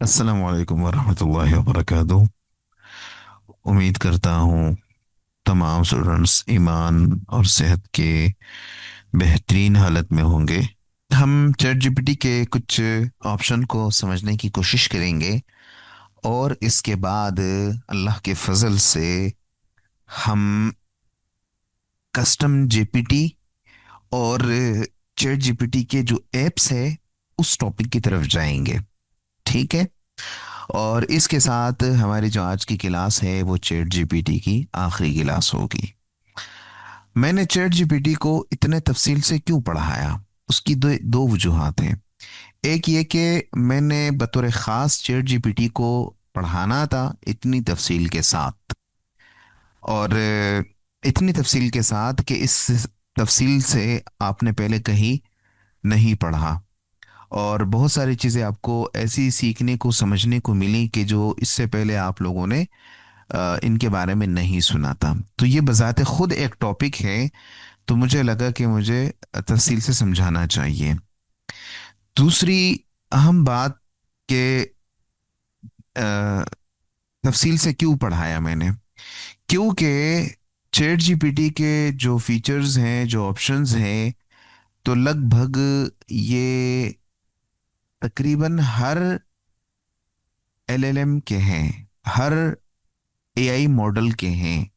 अस्सलाम वालेकुम वरहमतुल्लाहि वबरकातुहू। उम्मीद करता हूँ तमाम स्टूडेंट्स ईमान और सेहत के बेहतरीन हालत में होंगे। हम चैट जीपीटी के कुछ ऑप्शन को समझने की कोशिश करेंगे और इसके बाद अल्लाह के फजल से हम कस्टम जीपीटी और चैट जीपीटी के जो एप्स है उस टॉपिक की तरफ जाएंगे। ठीक है। और इसके साथ हमारी जो आज की क्लास है वो चैट जीपीटी की आखिरी क्लास होगी। मैंने चैट जीपीटी को इतने तफसील से क्यों पढ़ाया, उसकी दो दो वजूहात हैं। एक ये कि मैंने बतौर ख़ास चैट जीपीटी को पढ़ाना था इतनी तफसील के साथ, और इतनी तफसील के साथ कि इस तफसील से आपने पहले कहीं नहीं पढ़ा। और बहुत सारी चीज़ें आपको ऐसी सीखने को समझने को मिली कि जो इससे पहले आप लोगों ने इनके बारे में नहीं सुना था। तो ये बजाते खुद एक टॉपिक है, तो मुझे लगा कि मुझे तफसील से समझाना चाहिए। दूसरी अहम बात कि अ, तफसील से क्यों पढ़ाया मैंने, क्योंकि चैट जीपीटी के जो फीचर्स हैं, जो ऑप्शंस हैं, तो लगभग ये तकरीबन हर एलएलएम के हैं, हर एआई मॉडल के हैं।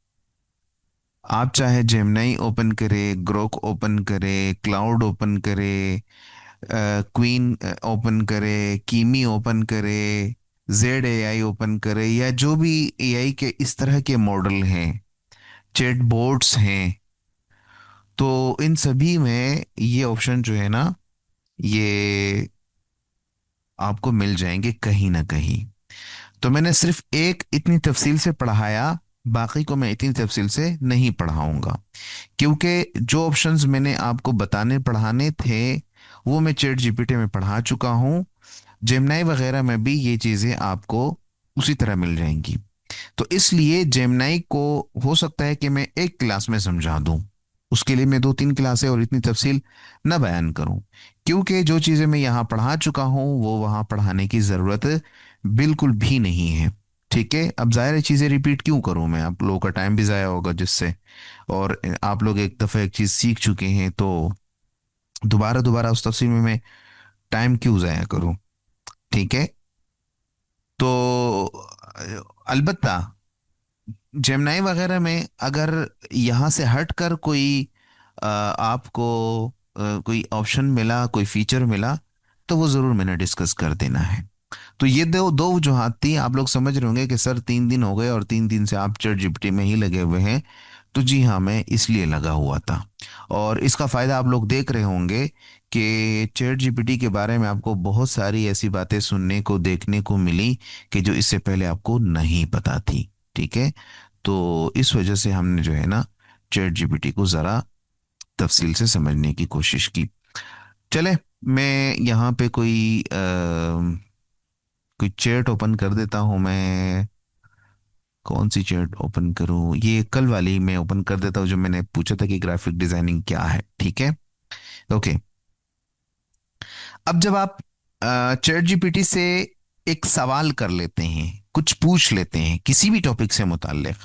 आप चाहे जेमिनाई ओपन करें, ग्रोक ओपन करें, क्लाउड ओपन करें, क्वीन ओपन करें, कीमी ओपन करें, जेड एआई ओपन करें, या जो भी एआई के इस तरह के मॉडल हैं, चैट बोट्स हैं, तो इन सभी में ये ऑप्शन जो है ना, ये आपको मिल जाएंगे कहीं ना कहीं। तो मैंने सिर्फ एक इतनी तफसील से पढ़ाया, बाकी को मैं इतनी तफसील से नहीं पढ़ाऊंगा, क्योंकि जो ऑप्शंस मैंने आपको बताने पढ़ाने थे वो मैं चैट जीपीटी में पढ़ा चुका हूँ। जेमिनाई वगैरह में भी ये चीज़ें आपको उसी तरह मिल जाएंगी। तो इसलिए जेमिनाई को हो सकता है कि मैं एक क्लास में समझा दूं, उसके लिए मैं दो तीन क्लासें और इतनी तफसील न बयान करूं, क्योंकि जो चीज़ें मैं यहाँ पढ़ा चुका हूँ वो वहाँ पढ़ाने की ज़रूरत बिल्कुल भी नहीं है। ठीक है। अब जाहिर है चीज़ें रिपीट क्यों करूं मैं, आप लोगों का टाइम भी ज़ाया होगा जिससे, और आप लोग एक दफ़ा एक चीज़ सीख चुके हैं तो दोबारा दोबारा उस तफसील में मैं टाइम क्यों ज़ाया करूं। ठीक है। तो अलबत्ता जेमिनाई वगैरह में अगर यहाँ से हटकर कोई आपको कोई ऑप्शन मिला, कोई फीचर मिला, तो वो ज़रूर मैंने डिस्कस कर देना है। तो ये दो दो वजूहत थी। आप लोग समझ रहे होंगे कि सर 3 दिन हो गए और 3 दिन से आप चैट जीपीटी में ही लगे हुए हैं। तो जी हाँ, मैं इसलिए लगा हुआ था, और इसका फ़ायदा आप लोग देख रहे होंगे कि चैट जीपीटी के बारे में आपको बहुत सारी ऐसी बातें सुनने को देखने को मिली कि जो इससे पहले आपको नहीं पता थी। ठीक है। तो इस वजह से हमने जो है ना चैट जीपीटी को ज़रा तफसील से समझने की कोशिश की। चले, मैं यहाँ पे कोई चैट ओपन कर देता हूँ। मैं कौन सी चैट ओपन करूँ, ये कल वाली मैं ओपन कर देता हूँ जो मैंने पूछा था कि ग्राफिक डिजाइनिंग क्या है। ठीक है। ओके। अब जब आप चैट जीपीटी से एक सवाल कर लेते हैं, कुछ पूछ लेते हैं किसी भी टॉपिक से मुताल्लिक,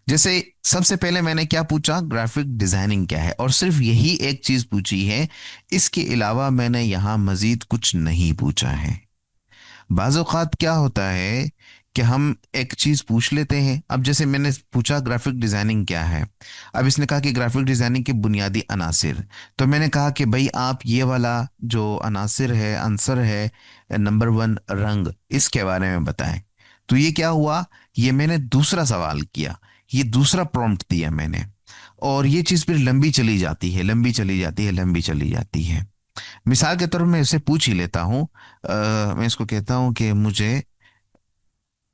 जैसे सबसे पहले मैंने क्या पूछा, ग्राफिक डिजाइनिंग क्या है, और सिर्फ यही एक चीज पूछी है। इसके अलावा मैंने यहाँ मजीद कुछ नहीं पूछा है। बाज़ औक़ात क्या होता है कि हम एक चीज़ पूछ लेते हैं। अब जैसे मैंने पूछा ग्राफिक डिज़ाइनिंग क्या है, अब इसने कहा कि ग्राफिक डिज़ाइनिंग के बुनियादी अनासिर। तो मैंने कहा कि भाई आप ये वाला जो अनासिर है, आंसर है नंबर 1 रंग, इसके बारे में बताएं। तो ये क्या हुआ, ये मैंने दूसरा सवाल किया, ये दूसरा प्रॉम्प्ट दिया मैंने, और ये चीज़ फिर लंबी चली जाती है, लंबी चली जाती है, लंबी चली जाती है। मिसाल के तौर पर मैं इसे पूछ ही लेता हूँ। मैं इसको कहता हूँ कि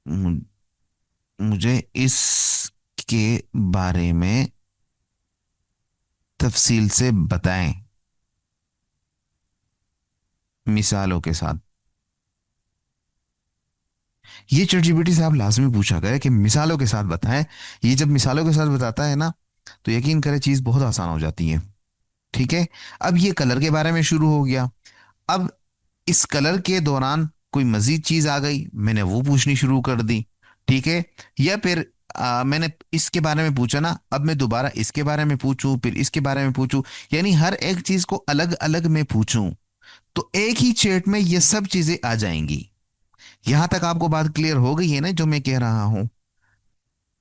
मु- मुझे इसके बारे में तफसील से बताएं मिसालों के साथ। ये चैट जीपीटी से आप लाजमी पूछा करें कि मिसालों के साथ बताएं। ये जब मिसालों के साथ बताता है ना, तो यकीन करें चीज़ बहुत आसान हो जाती है। ठीक है। अब ये कलर के बारे में शुरू हो गया। अब इस कलर के दौरान कोई मजीद चीज आ गई, मैंने वो पूछनी शुरू कर दी। ठीक है। या फिर मैंने इसके बारे में पूछा ना, अब मैं दोबारा इसके बारे में पूछूं, फिर इसके बारे में पूछूं, यानी हर एक चीज को अलग अलग मैं पूछूं, तो एक ही चैट में ये सब चीजें आ जाएंगी। यहां तक आपको बात क्लियर हो गई है ना जो मैं कह रहा हूं?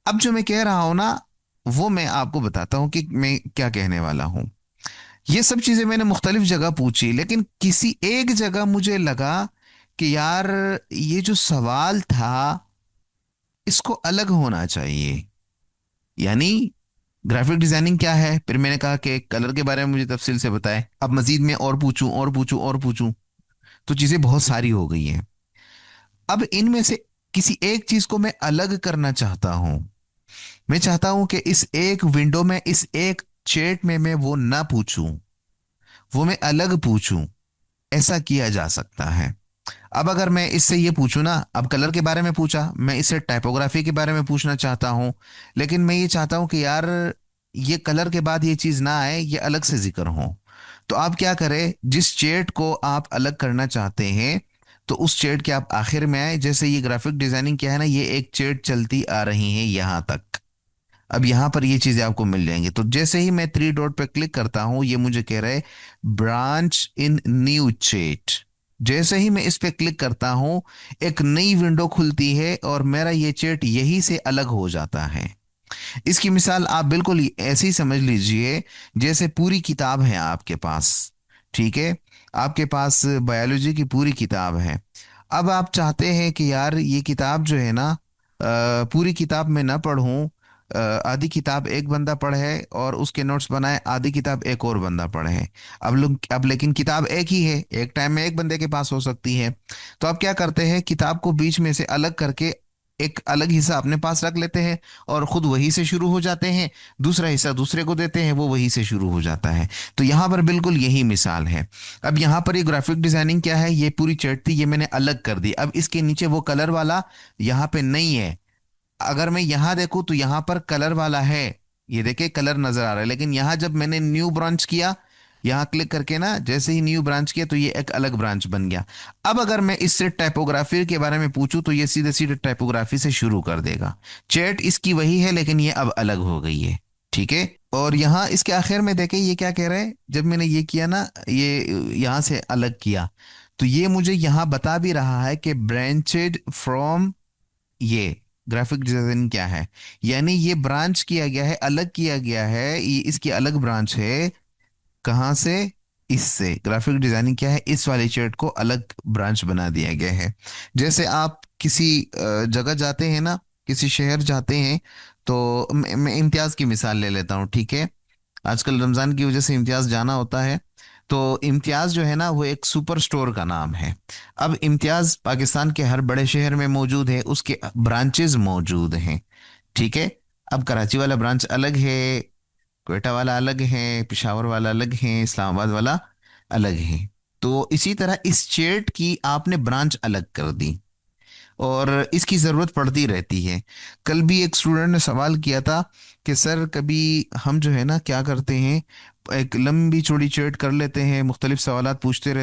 अब जो मैं कह रहा हूं ना, वो मैं आपको बताता हूं कि मैं क्या कहने वाला हूं। ये सब चीजें मैंने मुख्तलिफ जगह पूछी, लेकिन किसी एक जगह मुझे लगा कि यार ये जो सवाल था इसको अलग होना चाहिए। यानी ग्राफिक डिजाइनिंग क्या है, फिर मैंने कहा कि कलर के बारे में मुझे तफसील से बताएं। अब मजीद मैं और पूछूं और पूछूं और पूछूं, तो चीजें बहुत सारी हो गई हैं। अब इनमें से किसी एक चीज को मैं अलग करना चाहता हूं। मैं चाहता हूं कि इस एक विंडो में, इस एक चैट में मैं वो ना पूछूं, वो मैं अलग पूछूं। ऐसा किया जा सकता है। अब अगर मैं इससे ये पूछूं ना, अब कलर के बारे में पूछा, मैं इससे टाइपोग्राफी के बारे में पूछना चाहता हूं, लेकिन मैं ये चाहता हूं कि यार ये कलर के बाद ये चीज ना आए, ये अलग से जिक्र हो। तो आप क्या करें, जिस चैट को आप अलग करना चाहते हैं, तो उस चैट के आप आखिर में आए। जैसे ये ग्राफिक डिजाइनिंग क्या है ना, ये एक चैट चलती आ रही है यहां तक। अब यहां पर ये चीजें आपको मिल जाएंगी। तो जैसे ही मैं थ्री डॉट पे क्लिक करता हूं, ये मुझे कह रहा है ब्रांच इन न्यू चैट। जैसे ही मैं इस पे क्लिक करता हूं, एक नई विंडो खुलती है और मेरा ये चैट यही से अलग हो जाता है। इसकी मिसाल आप बिल्कुल ऐसे ही समझ लीजिए, जैसे पूरी किताब है आपके पास। ठीक है। आपके पास बायोलॉजी की पूरी किताब है। अब आप चाहते हैं कि यार ये किताब जो है ना, पूरी किताब मैं ना पढ़ूं, आधी किताब एक बंदा पढ़े और उसके नोट्स बनाए, आधी किताब एक और बंदा पढ़े। अब लेकिन किताब एक ही है, एक टाइम में एक बंदे के पास हो सकती है। तो आप क्या करते हैं, किताब को बीच में से अलग करके एक अलग हिस्सा अपने पास रख लेते हैं और खुद वही से शुरू हो जाते हैं। दूसरा हिस्सा दूसरे को देते हैं, वो वही से शुरू हो जाता है। तो यहाँ पर बिल्कुल यही मिसाल है। अब यहाँ पर ये ग्राफिक डिजाइनिंग क्या है, ये पूरी चैट थी, ये मैंने अलग कर दी। अब इसके नीचे वो कलर वाला यहाँ पे नहीं है। अगर मैं यहाँ देखूँ तो यहाँ पर कलर वाला है, ये देखिए कलर नजर आ रहा है। लेकिन यहाँ जब मैंने न्यू ब्रांच किया, यहाँ क्लिक करके ना, जैसे ही न्यू ब्रांच किया तो ये एक अलग ब्रांच बन गया। अब अगर मैं इससे टाइपोग्राफी के बारे में पूछूं, तो ये सीधे सीधे टाइपोग्राफी से शुरू कर देगा। चैट इसकी वही है, लेकिन ये अब अलग हो गई है। ठीक है। और यहाँ इसके आखिर में देखे ये क्या कह रहे हैं, जब मैंने ये किया ना, ये यहाँ से अलग किया, तो ये मुझे यहाँ बता भी रहा है कि ब्रांचेड फ्रॉम ये। ग्राफिक डिजाइन क्या है, यानी ये ब्रांच किया गया है, अलग किया गया है, ये इसकी अलग ब्रांच है। कहाँ से? इससे। ग्राफिक डिजाइनिंग क्या है, इस वाले चैट को अलग ब्रांच बना दिया गया है। जैसे आप किसी जगह जाते हैं ना, किसी शहर जाते हैं, तो मैं इम्तियाज की मिसाल ले लेता हूँ। ठीक है। आजकल रमजान की वजह से इम्तियाज जाना होता है। तो इम्तियाज जो है ना, वो एक सुपर स्टोर का नाम है। अब इम्तियाज पाकिस्तान के हर बड़े शहर में मौजूद है, उसके ब्रांचेज मौजूद हैं। ठीक है। अब कराची वाला ब्रांच अलग है, क्वेटा वाला अलग है, पिशावर वाला अलग है, इस्लामाबाद वाला अलग है। तो इसी तरह इस चेट की आपने ब्रांच अलग कर दी, और इसकी ज़रूरत पड़ती रहती है। कल भी एक स्टूडेंट ने सवाल किया था कि सर कभी हम जो है ना क्या करते हैं, एक लंबी चौड़ी चैट कर लेते हैं, मुख्तलिफ सवालात पूछते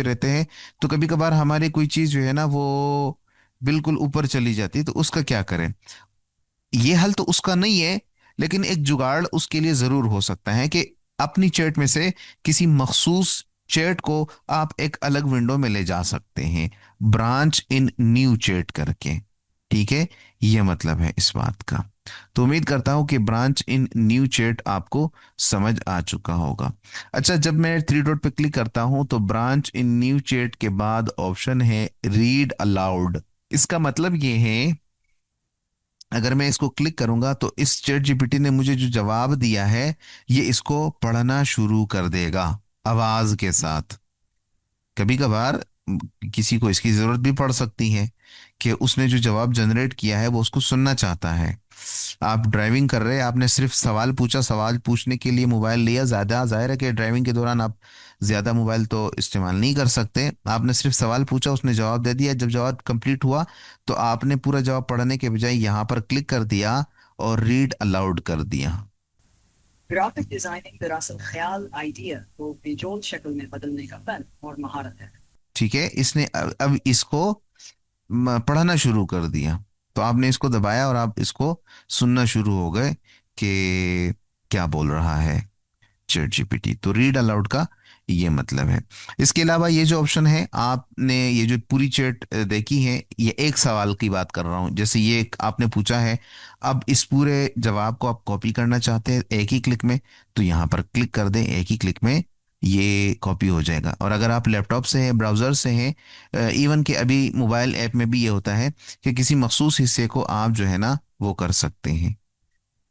रहते हैं, तो कभी कभार हमारी कोई चीज़ जो है ना वो बिल्कुल ऊपर चली जाती है, तो उसका क्या करें? ये हल तो उसका नहीं है, लेकिन एक जुगाड़ उसके लिए ज़रूर हो सकता है कि अपनी चैट में से किसी मखसूस चैट को आप एक अलग विंडो में ले जा सकते हैं, ब्रांच इन न्यू चैट करके। ठीक है। ये मतलब है इस बात का। तो उम्मीद करता हूं कि ब्रांच इन न्यू चैट आपको समझ आ चुका होगा। अच्छा, जब मैं थ्री डॉट पे क्लिक करता हूं, तो ब्रांच इन न्यू चैट के बाद ऑप्शन है रीड अलाउड। इसका मतलब ये है, अगर मैं इसको क्लिक करूंगा तो इस चैट जीपीटी ने मुझे जो जवाब दिया है, ये इसको पढ़ना शुरू कर देगा आवाज के साथ। कभी कभार किसी को इसकी जरूरत भी पड़ सकती है कि उसने जो जवाब जनरेट किया है वो उसको सुनना चाहता है। आप ड्राइविंग कर रहे हैं, आपने सिर्फ सवाल पूछा, सवाल पूछने के लिए मोबाइल लिया, ज्यादा जाहिर है कि ड्राइविंग के दौरान आप ज्यादा मोबाइल तो इस्तेमाल नहीं कर सकते। आपने सिर्फ सवाल पूछा, उसने जवाब दे दिया। जब जवाब कंप्लीट हुआ, तो आपने पूरा जवाब पढ़ने के बजाय यहाँ पर क्लिक कर दिया और रीड अलाउड कर दिया। ग्राफिक डिजाइनिंग दरअसल ख्याल आइडिया को बेजोड़ शक्ल में बदलने का फन और महारत है। ठीक है, इसने अब इसको पढ़ना शुरू कर दिया। तो आपने इसको दबाया और आप इसको सुनना शुरू हो गए कि क्या बोल रहा है चैट जीपीटी। तो रीड अलाउड का ये मतलब है। इसके अलावा ये जो ऑप्शन है, आपने ये जो पूरी चैट देखी है, ये एक सवाल की बात कर रहा हूँ, जैसे ये आपने पूछा है, अब इस पूरे जवाब को आप कॉपी करना चाहते हैं एक ही क्लिक में, तो यहाँ पर क्लिक कर दें, एक ही क्लिक में ये कॉपी हो जाएगा। और अगर आप लैपटॉप से हैं, ब्राउज़र से हैं, इवन कि अभी मोबाइल ऐप में भी ये होता है कि किसी मखसूस हिस्से को आप जो है ना वो कर सकते हैं।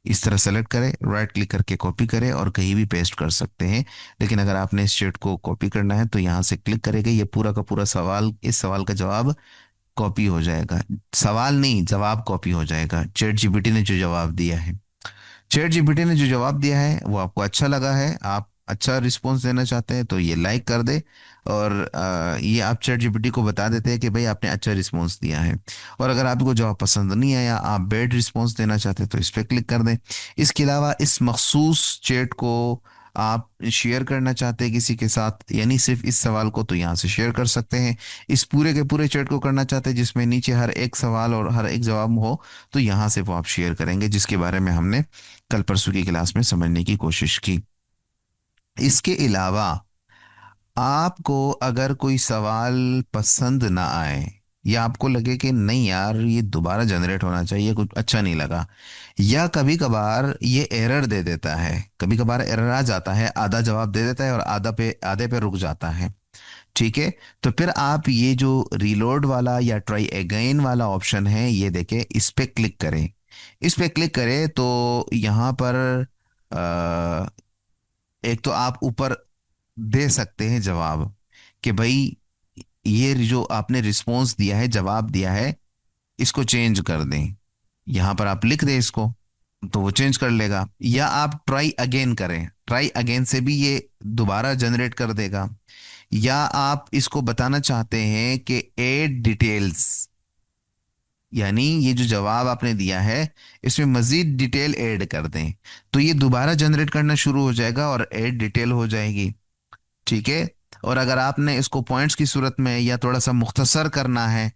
इस तरह सेलेक्ट करें, राइट क्लिक करके कॉपी करें और कहीं भी पेस्ट कर सकते हैं। लेकिन अगर आपने इस शीट को कॉपी करना है तो यहाँ से क्लिक करेंगे, ये पूरा का पूरा सवाल, इस सवाल का जवाब कॉपी हो जाएगा। सवाल नहीं, जवाब कॉपी हो जाएगा, चैट जीपीटी ने जो जवाब दिया है। चैट जीपीटी ने जो जवाब दिया है वो आपको अच्छा लगा है, आप अच्छा रिस्पॉन्स देना चाहते हैं, तो ये लाइक कर दे। और ये आप चैट जीपीटी को बता देते हैं कि भाई आपने अच्छा रिस्पॉन्स दिया है। और अगर आपको जवाब पसंद नहीं आया, आप बैड रिस्पॉन्स देना चाहते हैं, तो इस पर क्लिक कर दें। इसके अलावा इस मखसूस चैट को आप शेयर करना चाहते हैं किसी के साथ, यानी सिर्फ इस सवाल को, तो यहाँ से शेयर कर सकते हैं। इस पूरे के पूरे चैट को करना चाहते हैं जिसमें नीचे हर एक सवाल और हर एक जवाब हो, तो यहाँ से वो आप शेयर करेंगे, जिसके बारे में हमने कल परसों की क्लास में समझने की कोशिश की। इसके अलावा आपको अगर कोई सवाल पसंद ना आए, या आपको लगे कि नहीं यार ये दोबारा जनरेट होना चाहिए, कुछ अच्छा नहीं लगा, या कभी कभार ये एरर दे देता है, कभी कभार एरर आ जाता है, आधा जवाब दे देता है और आधे पे रुक जाता है, ठीक है, तो फिर आप ये जो रीलोड वाला या ट्राई अगेन वाला ऑप्शन है, ये देखें, इस पे क्लिक करें। इस पे क्लिक करें तो यहाँ पर एक तो आप ऊपर दे सकते हैं जवाब कि भाई ये जो आपने रिस्पॉन्स दिया है, जवाब दिया है, इसको चेंज कर दें। यहाँ पर आप लिख दें इसको, तो वो चेंज कर लेगा। या आप ट्राई अगेन करें, ट्राई अगेन से भी ये दोबारा जनरेट कर देगा। या आप इसको बताना चाहते हैं कि एड डिटेल्स, यानी ये जो जवाब आपने दिया है इसमें मजीद डिटेल ऐड कर दें, तो ये दोबारा जनरेट करना शुरू हो जाएगा और ऐड डिटेल हो जाएगी, ठीक है। और अगर आपने इसको पॉइंट्स की सूरत में या थोड़ा सा मुख्तसर करना है,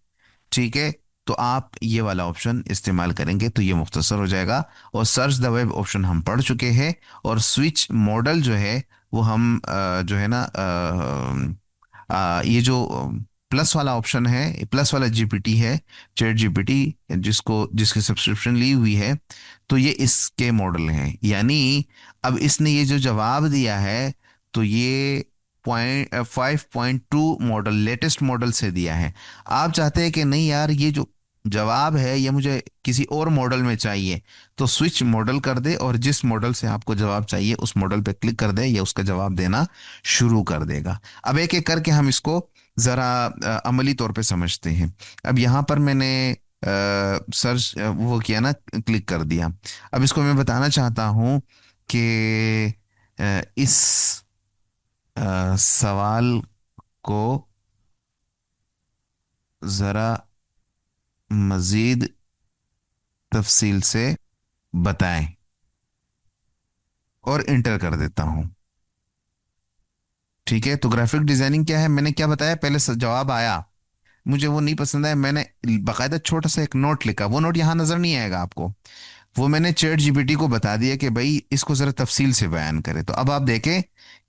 ठीक है, तो आप ये वाला ऑप्शन इस्तेमाल करेंगे तो ये मुख्तसर हो जाएगा। और सर्च द वेब ऑप्शन हम पढ़ चुके हैं। और स्विच मॉडल जो है वो हम जो है ना ये जो प्लस वाला ऑप्शन है, प्लस वाला जीपीटी है, चैट जीपीटी, जिसको जिसकी सब्सक्रिप्शन ली हुई है, तो ये इसके मॉडल हैं। यानी अब इसने ये जो जवाब दिया है, तो ये 5.2 मॉडल, लेटेस्ट मॉडल से दिया है। आप चाहते हैं कि नहीं यार ये जो जवाब है ये मुझे किसी और मॉडल में चाहिए, तो स्विच मॉडल कर दे और जिस मॉडल से आपको जवाब चाहिए उस मॉडल पे क्लिक कर दे, ये उसका जवाब देना शुरू कर देगा। अब एक एक करके हम इसको ज़रा अमली तौर पे समझते हैं। अब यहाँ पर मैंने सर्च वो किया ना, क्लिक कर दिया। अब इसको मैं बताना चाहता हूँ कि इस सवाल को ज़रा मज़ीद तफसील से बताएं, और इंटर कर देता हूँ। ठीक है, तो ग्राफिक डिजाइनिंग क्या है, मैंने क्या बताया, पहले जवाब आया, मुझे वो नहीं पसंद आया, मैंने बाकायदा छोटा सा एक नोट लिखा, वो नोट यहाँ नजर नहीं आएगा आपको, वो मैंने चैट जीपीटी को बता दिया कि भाई इसको जरा तफसील से बयान करे। तो अब आप देखें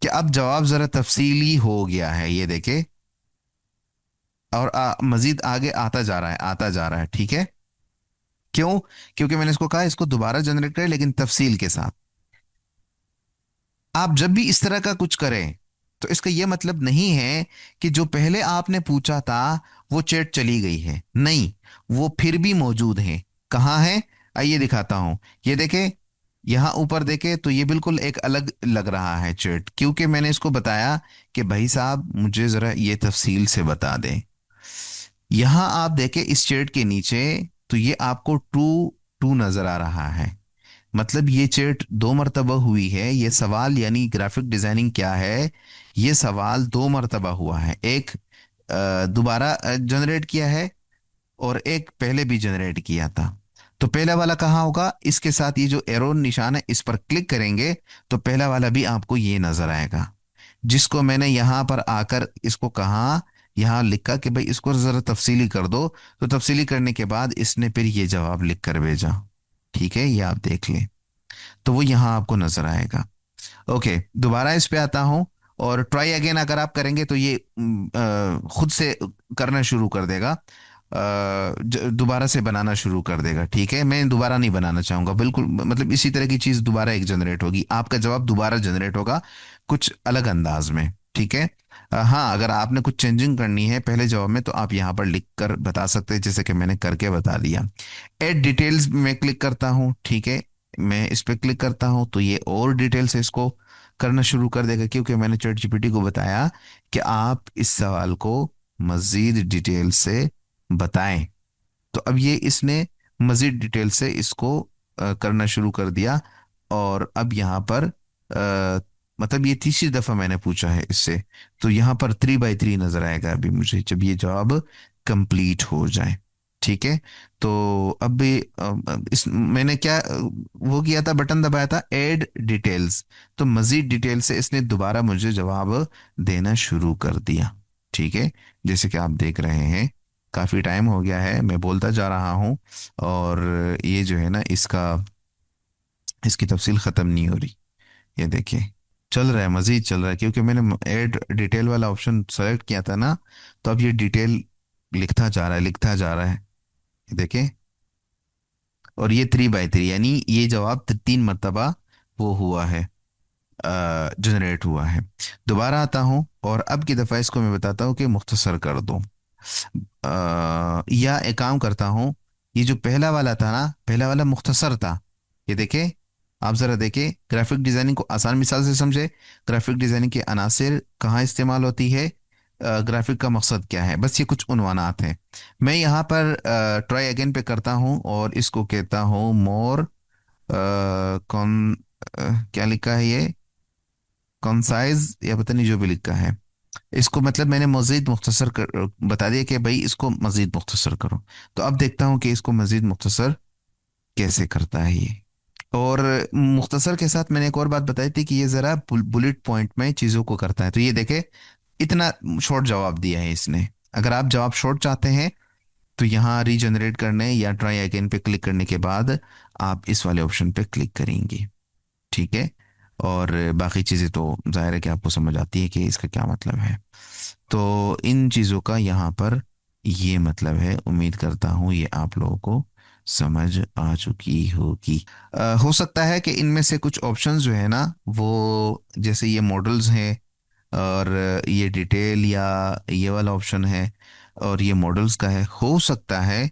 कि अब जवाब जरा तफसीली हो गया है, ये देखें, और मजीद आगे आता जा रहा है, आता जा रहा है, ठीक है। क्यों? क्योंकि मैंने इसको कहा इसको दोबारा जनरेट करें लेकिन तफसील के साथ। आप जब भी इस तरह का कुछ करें तो इसका यह मतलब नहीं है कि जो पहले आपने पूछा था वो चैट चली गई है, नहीं, वो फिर भी मौजूद है। कहाँ है? आइए दिखाता हूं। ये देखें, यहां ऊपर देखें तो ये बिल्कुल एक अलग लग रहा है चैट, क्योंकि मैंने इसको बताया कि भाई साहब मुझे जरा ये तफसील से बता दें। यहां आप देखें इस चैट के नीचे, तो ये आपको टू टू नजर आ रहा है, मतलब ये चैट दो मरतबा हुई है। ये सवाल यानी ग्राफिक डिजाइनिंग क्या है, ये सवाल दो मरतबा हुआ है, एक दोबारा जनरेट किया है और एक पहले भी जनरेट किया था। तो पहला वाला कहाँ होगा, इसके साथ ये जो एरो निशान है इस पर क्लिक करेंगे तो पहला वाला भी आपको ये नजर आएगा, जिसको मैंने यहाँ पर आकर इसको कहा यहाँ लिखा कि भाई इसको ज़रा तफसीली कर दो, तो तफसीली करने के बाद इसने फिर ये जवाब लिख कर भेजा। ठीक है, ये आप देख लें, तो वो यहाँ आपको नज़र आएगा। ओके, दोबारा इस पे आता हूँ। और ट्राई अगेन अगर आप करेंगे तो ये खुद से करना शुरू कर देगा, दोबारा से बनाना शुरू कर देगा। ठीक है, मैं दोबारा नहीं बनाना चाहूंगा बिल्कुल, मतलब इसी तरह की चीज दोबारा एक जनरेट होगी, आपका जवाब दोबारा जनरेट होगा कुछ अलग अंदाज में। ठीक है। हाँ, अगर आपने कुछ चेंजिंग करनी है पहले जवाब में तो आप यहाँ पर लिख कर बता सकते हैं, जैसे कि मैंने करके बता दिया। एड डिटेल्स में क्लिक करता हूँ। ठीक है, मैं इस पे क्लिक करता हूँ तो ये और डिटेल से इसको करना शुरू कर देगा, क्योंकि मैंने चैट जीपीटी को बताया कि आप इस सवाल को मजीद डिटेल से बताएं। तो अब ये इसने मजीद डिटेल से इसको करना शुरू कर दिया। और अब यहाँ पर मतलब ये तीसरी दफा मैंने पूछा है इससे, तो यहाँ पर 3 बाई 3 नजर आएगा अभी मुझे जब ये जवाब कंप्लीट हो जाए। ठीक है। तो अब भी इस मैंने क्या वो किया था, बटन दबाया था ऐड डिटेल्स, तो मजीद डिटेल से इसने दोबारा मुझे जवाब देना शुरू कर दिया। ठीक है, जैसे कि आप देख रहे हैं काफी टाइम हो गया है मैं बोलता जा रहा हूँ, और ये जो है ना इसकी तफसील खत्म नहीं हो रही। ये देखिए, चल रहा है, मजीद चल रहा है, क्योंकि मैंने ऐड डिटेल वाला ऑप्शन सेलेक्ट किया था ना, तो अब ये डिटेल लिखता जा रहा है, लिखता जा रहा है। ये देखिए, और ये 3 बाई 3 यानी ये जवाब 3 मरतबा वो हुआ है, जनरेट हुआ है। दोबारा आता हूँ और अब की दफ़ा इसको मैं बताता हूँ कि मुख्तसर कर दो। या एक काम करता हूँ, ये जो पहला वाला था ना, पहला वाला मुख्तसर था। ये देखे, आप ज़रा देखे, ग्राफिक डिज़ाइनिंग को आसान मिसाल से समझे। ग्राफिक डिज़ाइनिंग के अनासिर कहाँ इस्तेमाल होती है, ग्राफिक का मकसद क्या है, बस ये कुछ उन्वानात हैं। मैं यहाँ पर ट्राई अगेन पे करता हूँ और इसको कहता हूँ मोर कौन क्या लिखा है ये, कंसाइज या पता नहीं जो भी लिखा है, इसको मतलब मैंने मज़ीद मुख्तसर कर बता दिया कि भाई इसको मज़ीद मुख्तसर करो। तो अब देखता हूँ कि इसको मज़ीद मुख्तसर कैसे करता है ये। और मुख्तसर के साथ मैंने एक और बात बताई थी कि ये ज़रा बुलेट पॉइंट में चीज़ों को करता है। तो ये देखे, इतना शॉर्ट जवाब दिया है इसने। अगर आप जवाब शॉर्ट चाहते हैं तो यहाँ रीजनरेट करने या ट्राई अगेन पे क्लिक करने के बाद आप इस वाले ऑप्शन पे क्लिक करेंगे। ठीक है। और बाकी चीज़ें तो जाहिर है कि आपको समझ आती है कि इसका क्या मतलब है। तो इन चीज़ों का यहाँ पर ये मतलब है। उम्मीद करता हूँ ये आप लोगों को समझ आ चुकी होगी। हो सकता है कि इनमें से कुछ ऑप्शंस जो है ना, वो जैसे ये मॉडल्स हैं, और ये डिटेल या ये वाला ऑप्शन है, और ये मॉडल्स का है, हो सकता है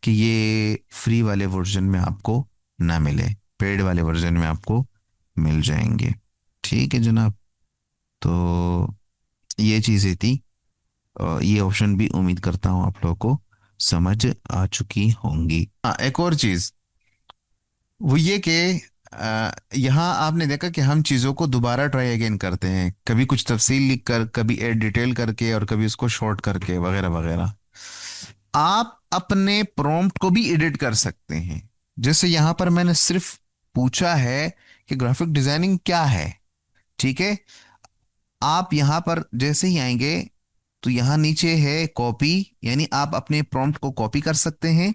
कि ये फ्री वाले वर्जन में आपको ना मिले, पेड वाले वर्जन में आपको मिल जाएंगे। ठीक है जनाब। तो ये चीज़ें थी, ये ऑप्शन भी उम्मीद करता हूँ आप लोगों को समझ आ चुकी होंगी। हाँ, एक और चीज़ वो ये कि यहाँ आपने देखा कि हम चीज़ों को दोबारा ट्राई अगेन करते हैं, कभी कुछ तफसील लिख कर, कभी एड डिटेल करके, और कभी उसको शॉर्ट करके, वगैरह वगैरह। आप अपने प्रॉम्प्ट को भी एडिट कर सकते हैं। जैसे यहाँ पर मैंने सिर्फ पूछा है कि ग्राफिक डिजाइनिंग क्या है। ठीक है, आप यहाँ पर जैसे ही आएंगे तो यहाँ नीचे है कॉपी, यानी आप अपने प्रॉम्प्ट को कॉपी कर सकते हैं,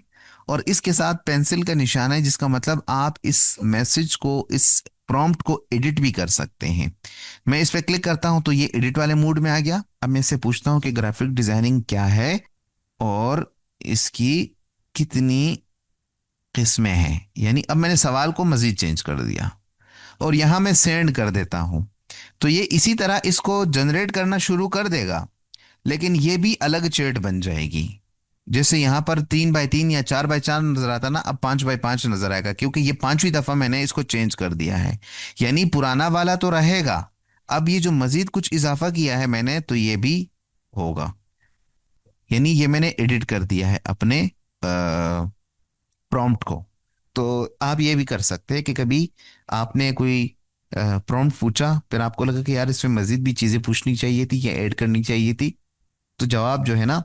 और इसके साथ पेंसिल का निशान है, जिसका मतलब आप इस मैसेज को, इस प्रॉम्प्ट को एडिट भी कर सकते हैं। मैं इस पर क्लिक करता हूं तो ये एडिट वाले मूड में आ गया। अब मैं इससे पूछता हूं कि ग्राफिक डिजाइनिंग क्या है और इसकी कितनी किस्में हैं, यानी अब मैंने सवाल को मजीद चेंज कर दिया और यहां मैं सेंड कर देता हूं, तो ये इसी तरह इसको जनरेट करना शुरू कर देगा, लेकिन ये भी अलग चैट बन जाएगी। जैसे यहाँ पर 3 बाई 3 या 4 बाई 4 नजर आता ना, अब 5 बाई 5 नजर आएगा, क्योंकि ये पांचवी दफा मैंने इसको चेंज कर दिया है। यानी पुराना वाला तो रहेगा, अब ये जो मजीद कुछ इजाफा किया है मैंने, तो ये भी होगा। यानी ये मैंने एडिट कर दिया है अपने प्रॉम्प्ट को। तो आप ये भी कर सकते हैं कि कभी आपने कोई प्रॉम्प्ट पूछा, फिर आपको लगा कि यार इसमें मजीद भी चीज़ें पूछनी चाहिए थी या ऐड करनी चाहिए थी, तो जवाब जो है ना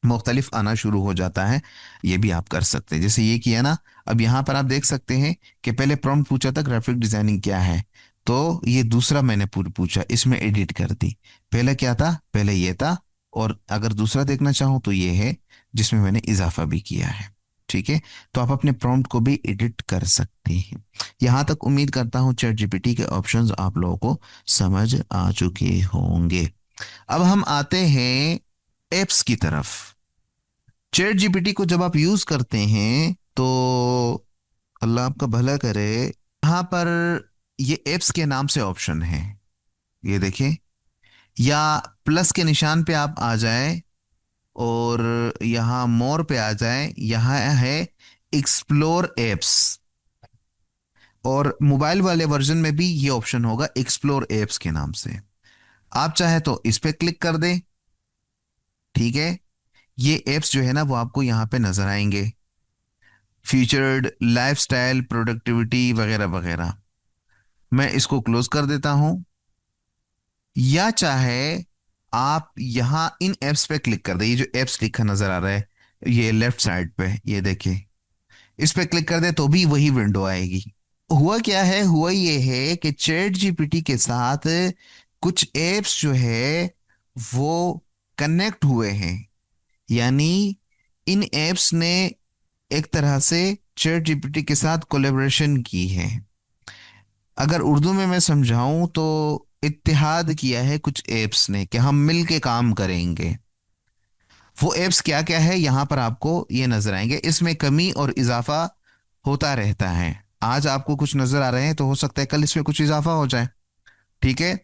मुख्तलिफ आना शुरू हो जाता है। ये भी आप कर सकते हैं, जैसे ये किया ना। अब यहाँ पर आप देख सकते हैं कि पहले प्रॉम्प्ट पूछा था ग्राफिक डिजाइनिंग क्या है, तो ये दूसरा मैंने पूछा, इसमें एडिट कर दी। पहले क्या था, पहले ये था, और अगर दूसरा देखना चाहूँ तो ये है जिसमें मैंने इजाफा भी किया है। ठीक है। तो आप अपने प्रॉम्प्ट को भी एडिट कर सकते हैं। यहाँ तक उम्मीद करता हूँ चैट जीपीटी के ऑप्शंस आप लोगों को समझ आ चुके होंगे। अब हम आते हैं एप्स की तरफ। चैट जीपीटी को जब आप यूज करते हैं तो अल्लाह आपका भला करे, यहाँ पर ये एप्स के नाम से ऑप्शन है, ये देखें, या प्लस के निशान पे आप आ जाए और यहाँ मोर पे आ जाए, यहाँ है एक्सप्लोर एप्स। और मोबाइल वाले वर्जन में भी ये ऑप्शन होगा एक्सप्लोर एप्स के नाम से। आप चाहे तो इस पे क्लिक कर दें। ठीक है। ये एप्स जो है ना वो आपको यहाँ पे नजर आएंगे, फीचर्ड, लाइफस्टाइल, प्रोडक्टिविटी वगैरह वगैरह। मैं इसको क्लोज कर देता हूं। या चाहे आप यहाँ इन एप्स पे क्लिक कर दें, ये जो एप्स लिखा नजर आ रहा है ये लेफ्ट साइड पे, ये देखिए, इस पे क्लिक कर दे तो भी वही विंडो आएगी। हुआ क्या है, हुआ ये है कि चैट जीपीटी के साथ कुछ एप्स जो है वो कनेक्ट हुए हैं। यानी इन एप्स ने एक तरह से चैट जीपीटी के साथ कोलेबोरेशन की है। अगर उर्दू में मैं समझाऊं तो इत्तेहाद किया है कुछ एप्स ने कि हम मिल के काम करेंगे। वो एप्स क्या क्या है यहाँ पर आपको ये नजर आएंगे। इसमें कमी और इजाफा होता रहता है। आज आपको कुछ नजर आ रहे हैं तो हो सकता है कल इसमें कुछ इजाफा हो जाए। ठीक है।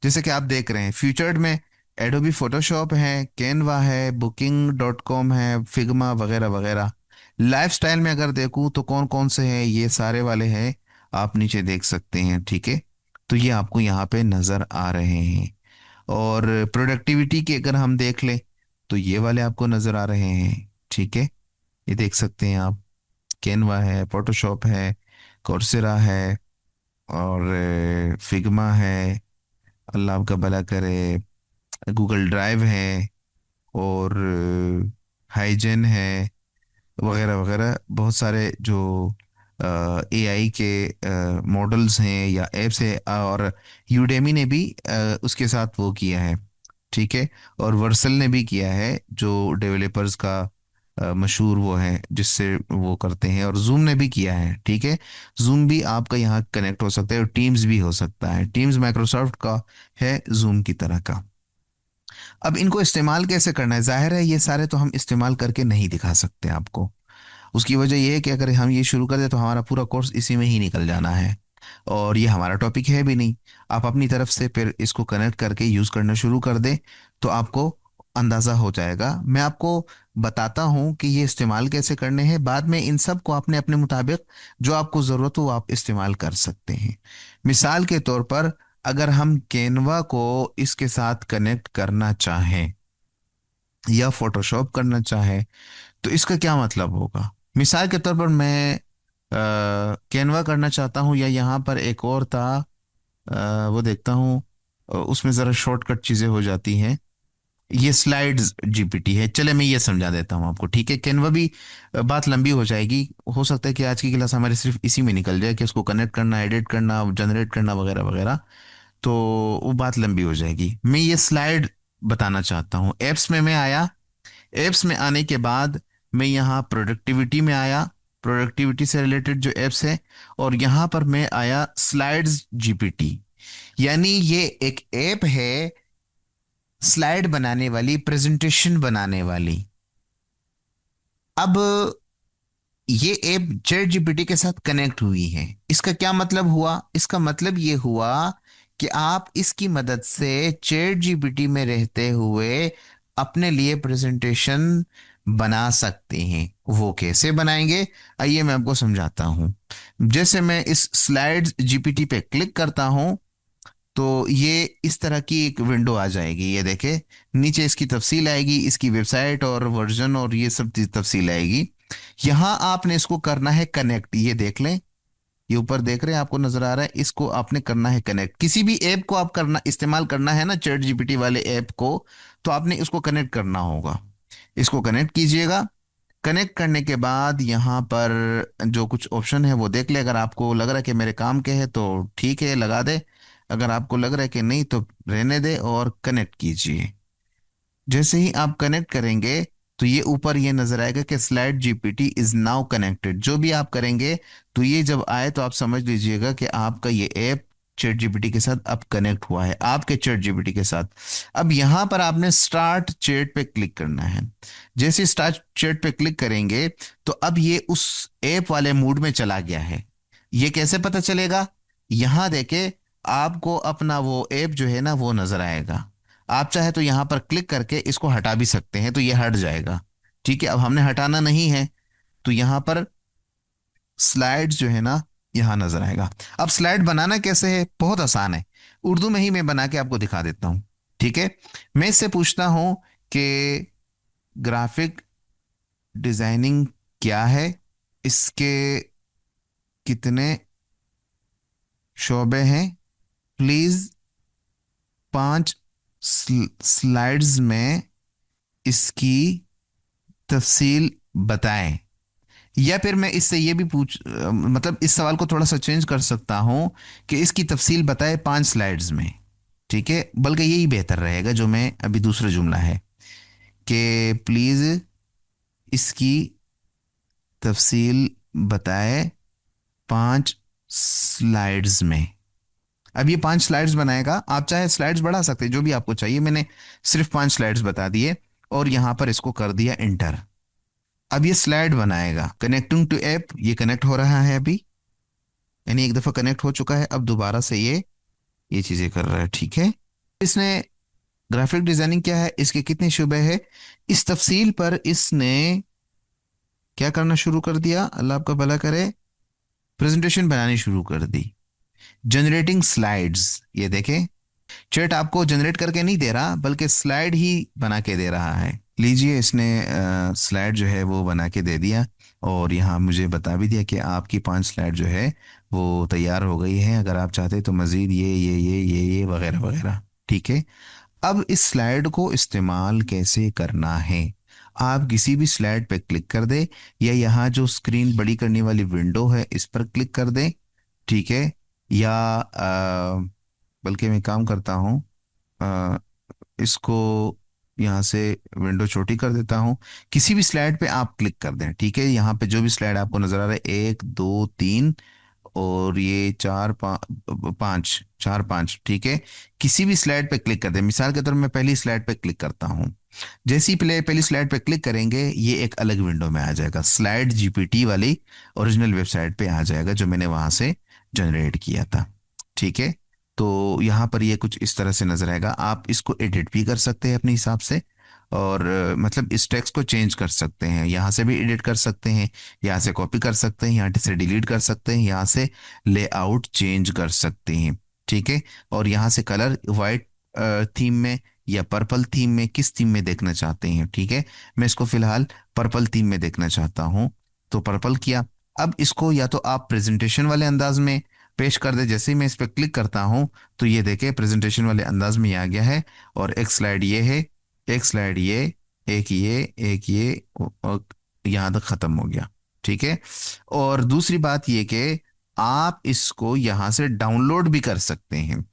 जैसे कि आप देख रहे हैं फ्यूचर्ड में एडोबी फोटोशॉप है, कैनवा है, बुकिंग डॉट कॉम है, फिग्मा वगैरह वगैरह। लाइफस्टाइल में अगर देखूं तो कौन कौन से हैं, ये सारे वाले हैं, आप नीचे देख सकते हैं। ठीक है। तो ये आपको यहाँ पे नजर आ रहे हैं। और प्रोडक्टिविटी की अगर हम देख लें तो ये वाले आपको नजर आ रहे हैं। ठीक है। ये देख सकते हैं आप, कैनवा है, फोटोशॉप है, कोर्सेरा है, और फिग्मा है, अल्लाह आपका भला करे, गूगल ड्राइव है, और हाइजेन है, वगैरह वगैरह। बहुत सारे जो एआई के मॉडल्स हैं या एप्स है। और यूडेमी ने भी उसके साथ वो किया है। ठीक है। और वर्सल ने भी किया है, जो डेवलपर्स का मशहूर वो है जिससे वो करते हैं। और जूम ने भी किया है। ठीक है। जूम भी आपका यहाँ कनेक्ट हो सकता है, और टीम्स भी हो सकता है। टीम्स माइक्रोसॉफ्ट का है जूम की तरह का। अब इनको इस्तेमाल कैसे करना है, जाहिर है ये सारे तो हम इस्तेमाल करके नहीं दिखा सकते आपको। उसकी वजह यह है कि अगर हम ये शुरू कर दें तो हमारा पूरा कोर्स इसी में ही निकल जाना है, और ये हमारा टॉपिक है भी नहीं। आप अपनी तरफ से फिर इसको कनेक्ट करके यूज़ करना शुरू कर दें तो आपको अंदाज़ा हो जाएगा। मैं आपको बताता हूँ कि ये इस्तेमाल कैसे करने हैं, बाद में इन सब को आपने अपने मुताबिक जो आपको ज़रूरत हो वो आप इस्तेमाल कर सकते हैं। मिसाल के तौर पर अगर हम कैनवा को इसके साथ कनेक्ट करना चाहें या फोटोशॉप करना चाहें तो इसका क्या मतलब होगा। मिसाल के तौर पर मैं कैनवा करना चाहता हूँ, या यहाँ पर एक और था, वो देखता हूँ, उसमें ज़रा शॉर्टकट चीज़ें हो जाती हैं। ये स्लाइड्स जीपीटी है, चले मैं ये समझा देता हूँ आपको। ठीक है। कैनवा भी बात लंबी हो जाएगी, हो सकता है कि आज की क्लास हमारी सिर्फ इसी में निकल जाए कि उसको कनेक्ट करना, एडिट करना, जनरेट करना वगैरह वगैरह। तो वो बात लंबी हो जाएगी। मैं ये स्लाइड बताना चाहता हूँ। एप्स में मैं आया, एप्स में आने के बाद मैं यहाँ प्रोडक्टिविटी में आया, प्रोडक्टिविटी से रिलेटेड जो एप्स है, और यहाँ पर मैं आया स्लाइड्स जीपीटी। यानी ये एक ऐप है स्लाइड बनाने वाली, प्रेजेंटेशन बनाने वाली। अब ये ऐप चैट जीपीटी के साथ कनेक्ट हुई है। इसका क्या मतलब हुआ, इसका मतलब ये हुआ कि आप इसकी मदद से चैट जीपीटी में रहते हुए अपने लिए प्रेजेंटेशन बना सकते हैं। वो कैसे बनाएंगे, आइए मैं आपको समझाता हूँ। जैसे मैं इस स्लाइड्स जीपीटी पे क्लिक करता हूँ तो ये इस तरह की एक विंडो आ जाएगी। ये देखे, नीचे इसकी तफसील आएगी, इसकी वेबसाइट और वर्जन और ये सब तफसील आएगी। यहाँ आपने इसको करना है कनेक्ट। ये देख लें, ये ऊपर देख रहे हैं, आपको नजर आ रहा है, इसको आपने करना है कनेक्ट। किसी भी ऐप को आप करना इस्तेमाल करना है ना, चैट जीपीटी वाले ऐप को, तो आपने इसको कनेक्ट करना होगा। इसको कनेक्ट कीजिएगा। कनेक्ट करने के बाद यहाँ पर जो कुछ ऑप्शन है वो देख ले। अगर आपको लग रहा है कि मेरे काम के है तो ठीक है, लगा दे। अगर आपको लग रहा है कि नहीं तो रहने दे और कनेक्ट कीजिए। जैसे ही आप कनेक्ट करेंगे तो ये ऊपर ये नजर आएगा कि slide GPT is now connected. जो भी आप करेंगे तो ये जब आए तो आप समझ लीजिएगा कि आपका ये ऐप चैट जीपीटी के साथ अब कनेक्ट हुआ है, आपके चैट जीपीटी के साथ। अब यहाँ पर आपने स्टार्ट चैट पे क्लिक करना है। जैसे स्टार्ट चैट पे क्लिक करेंगे तो अब ये उस ऐप वाले मूड में चला गया है। ये कैसे पता चलेगा? यहाँ देखे आपको अपना वो ऐप जो है ना वो नजर आएगा। आप चाहे तो यहां पर क्लिक करके इसको हटा भी सकते हैं तो ये हट जाएगा। ठीक है, अब हमने हटाना नहीं है तो यहां पर स्लाइड्स जो है ना यहां नजर आएगा। अब स्लाइड बनाना कैसे है? बहुत आसान है। उर्दू में ही मैं बना के आपको दिखा देता हूं। ठीक है, मैं इससे पूछता हूं कि ग्राफिक डिजाइनिंग क्या है, इसके कितने शोबे हैं, प्लीज 5 स्लाइड्स में इसकी तफसील बताएं। या फिर मैं इससे ये भी मतलब इस सवाल को थोड़ा सा चेंज कर सकता हूं कि इसकी तफसील बताए 5 स्लाइड्स में। ठीक है, बल्कि यही बेहतर रहेगा जो मैं अभी दूसरा जुमला है कि प्लीज इसकी तफसील बताए 5 स्लाइड्स में। अब ये 5 स्लाइड्स बनाएगा। आप चाहे स्लाइड्स बढ़ा सकते हैं जो भी आपको चाहिए, मैंने सिर्फ 5 स्लाइड्स बता दिए और यहां पर इसको कर दिया इंटर। अब ये स्लाइड बनाएगा। कनेक्टिंग टू ऐप, ये कनेक्ट हो रहा है अभी, यानी एक दफा कनेक्ट हो चुका है, अब दोबारा से ये चीजें कर रहा है। ठीक है, इसने ग्राफिक डिजाइनिंग क्या है, इसके कितने शुबे हैं, इस तफसील पर इसने क्या करना शुरू कर दिया, अल्लाह आपका भला करे, प्रेजेंटेशन बनानी शुरू कर दी। जनरेटिंग स्लाइड्स, ये देखें, चैट आपको जनरेट करके नहीं दे रहा बल्कि स्लाइड ही बना के दे रहा है। लीजिए, इसने स्लाइड जो है वो बना के दे दिया और यहाँ मुझे बता भी दिया कि आपकी 5 स्लाइड जो है वो तैयार हो गई है। अगर आप चाहते तो मज़ीद ये वगैरह वगैरह। ठीक है, अब इस स्लाइड को इस्तेमाल कैसे करना है? आप किसी भी स्लाइड पे क्लिक कर दे या यहाँ जो स्क्रीन बड़ी करने वाली विंडो है इस पर क्लिक कर दे। ठीक है, या बल्कि मैं काम करता हूँ, इसको यहाँ से विंडो छोटी कर देता हूँ। किसी भी स्लाइड पे आप क्लिक कर दें। ठीक है, यहाँ पे जो भी स्लाइड आपको नजर आ रहा है, 1 2 3 और ये 4 5, 4 5। ठीक है, किसी भी स्लाइड पे क्लिक कर दें। मिसाल के तौर पर मैं पहली स्लाइड पे क्लिक करता हूँ। जैसे ही पहली स्लाइड पे क्लिक करेंगे ये एक अलग विंडो में आ जाएगा, स्लाइड जीपीटी वाली ओरिजिनल वेबसाइट पे आ जाएगा जो मैंने वहां से जनरेट किया था। ठीक है, तो यहाँ पर ये कुछ इस तरह से नजर आएगा। आप इसको एडिट भी कर सकते हैं अपने हिसाब से और मतलब इस टेक्स्ट को चेंज कर सकते हैं, यहाँ से भी एडिट कर सकते हैं, यहाँ से कॉपी कर सकते हैं, यहाँ से डिलीट कर सकते हैं, यहाँ से लेआउट चेंज कर सकते हैं। ठीक है, और यहाँ से कलर वाइट थीम में या पर्पल थीम में, किस थीम में देखना चाहते हैं। ठीक है, मैं इसको फिलहाल पर्पल थीम में देखना चाहता हूँ तो पर्पल किया। अब इसको या तो आप प्रेजेंटेशन वाले अंदाज में पेश कर दे। जैसे ही मैं इस पर क्लिक करता हूँ तो ये देखे प्रेजेंटेशन वाले अंदाज में ये आ गया है और एक स्लाइड ये है, एक स्लाइड ये, एक ये और यहाँ तक खत्म हो गया। ठीक है, और दूसरी बात ये कि आप इसको यहाँ से डाउनलोड भी कर सकते हैं।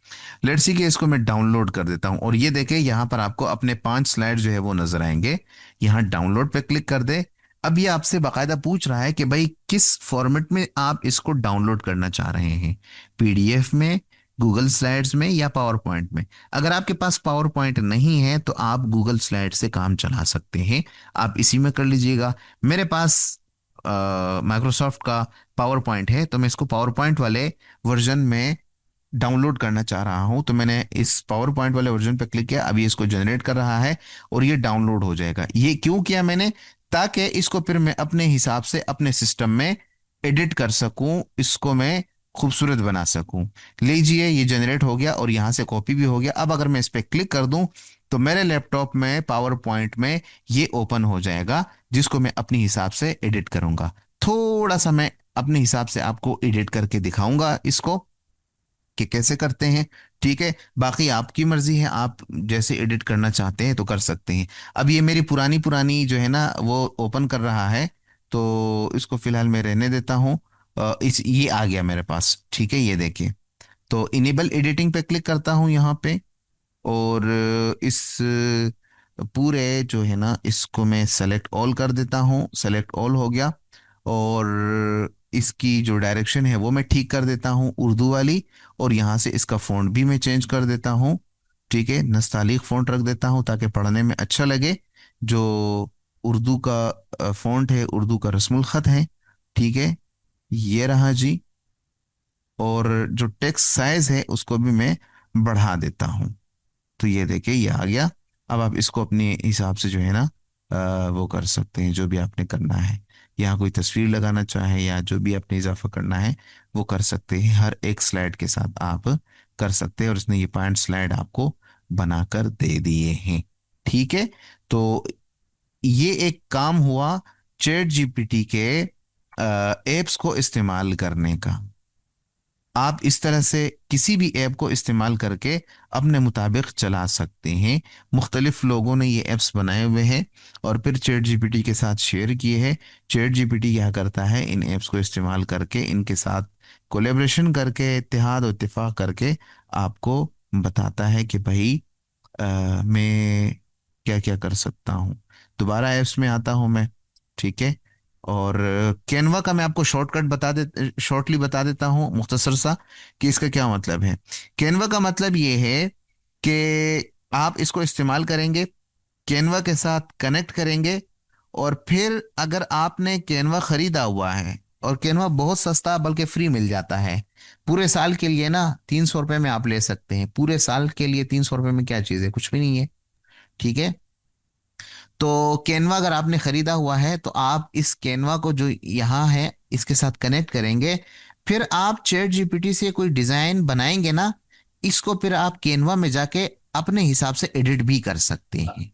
लेट्स सी कि इसको मैं डाउनलोड कर देता हूँ और ये देखें यहाँ पर आपको अपने 5 स्लाइड जो है वो नजर आएंगे। यहाँ डाउनलोड पे क्लिक कर दे। अब ये आपसे बाकायदा पूछ रहा है कि भाई किस फॉर्मेट में आप इसको डाउनलोड करना चाह रहे हैं, पीडीएफ में, गूगल स्लाइड्स में या पावर पॉइंट में। अगर आपके पास पावर पॉइंट नहीं है तो आप गूगल स्लाइड से काम चला सकते हैं, आप इसी में कर लीजिएगा। मेरे पास माइक्रोसॉफ्ट का पावर पॉइंट है तो मैं इसको पावर पॉइंट वाले वर्जन में डाउनलोड करना चाह रहा हूं, तो मैंने इस पावर पॉइंट वाले वर्जन पर क्लिक किया। अभी इसको जनरेट कर रहा है और ये डाउनलोड हो जाएगा। ये क्यों किया मैंने? ताकि इसको फिर मैं अपने हिसाब से अपने सिस्टम में एडिट कर सकूं, इसको मैं खूबसूरत बना सकूं। लीजिए, ये जनरेट हो गया और यहां से कॉपी भी हो गया। अब अगर मैं इस पर क्लिक कर दूं तो मेरे लैपटॉप में पावर पॉइंट में ये ओपन हो जाएगा जिसको मैं अपने हिसाब से एडिट करूंगा। थोड़ा सा मैं अपने हिसाब से आपको एडिट करके दिखाऊंगा इसको कि कैसे करते हैं। ठीक है, बाकी आपकी मर्जी है, आप जैसे एडिट करना चाहते हैं तो कर सकते हैं। अब ये मेरी पुरानी पुरानी जो है ना वो ओपन कर रहा है तो इसको फिलहाल मैं रहने देता हूँ। इस ये आ गया मेरे पास। ठीक है, ये देखिए, तो इनेबल एडिटिंग पे क्लिक करता हूँ यहाँ पे और इस पूरे जो है ना इसको मैं सेलेक्ट ऑल कर देता हूँ, सेलेक्ट ऑल हो गया। और इसकी जो डायरेक्शन है वो मैं ठीक कर देता हूँ उर्दू वाली। और यहाँ से इसका फ़ॉन्ट भी मैं चेंज कर देता हूँ। ठीक है, नस्तालिक फ़ॉन्ट रख देता हूँ ताकि पढ़ने में अच्छा लगे। जो उर्दू का फ़ॉन्ट है, उर्दू का रस्मुल ख़त है। ठीक है, ये रहा जी। और जो टेक्स्ट साइज है उसको भी मैं बढ़ा देता हूँ। तो ये देखिए ये आ गया। अब आप इसको अपने हिसाब से जो है ना वो कर सकते हैं, जो भी आपने करना है। यहाँ कोई तस्वीर लगाना चाहे या जो भी आपने इजाफा करना है वो कर सकते हैं, हर एक स्लाइड के साथ आप कर सकते हैं। और उसने ये पॉइंट स्लाइड आपको बनाकर दे दिए हैं। ठीक है, तो ये एक काम हुआ चैट जीपीटी के एप्स को इस्तेमाल करने का। आप इस तरह से किसी भी ऐप को इस्तेमाल करके अपने मुताबिक चला सकते हैं। मुख्तलिफ लोगों ने ये ऐप्स बनाए हुए हैं और फिर चैट जीपीटी के साथ शेयर किए हैं। चैट जीपीटी क्या करता है, इन ऐप्स को इस्तेमाल करके इनके साथ कोलेब्रेशन करके, इत्तेहाद और इत्तेफाक करके आपको बताता है कि भाई मैं क्या क्या कर सकता हूँ। दोबारा ऐप्स में आता हूँ मैं। ठीक है, और कैनवा का मैं आपको शॉर्टकट शॉर्टली बता देता हूँ, मुख्तसर सा, कि इसका क्या मतलब है। कैनवा का मतलब ये है कि आप इसको इस्तेमाल करेंगे, कैनवा के साथ कनेक्ट करेंगे। और फिर अगर आपने कैनवा खरीदा हुआ है, और कैनवा बहुत सस्ता बल्कि फ्री मिल जाता है पूरे साल के लिए ना, 300 रुपये में आप ले सकते हैं पूरे साल के लिए। 300 रुपये में क्या चीज़ है, कुछ भी नहीं है। ठीक है, तो कैनवा अगर आपने खरीदा हुआ है तो आप इस कैनवा को जो यहाँ है इसके साथ कनेक्ट करेंगे। फिर आप चैट जीपीटी से कोई डिजाइन बनाएंगे ना, इसको फिर आप कैनवा में जाके अपने हिसाब से एडिट भी कर सकते हैं।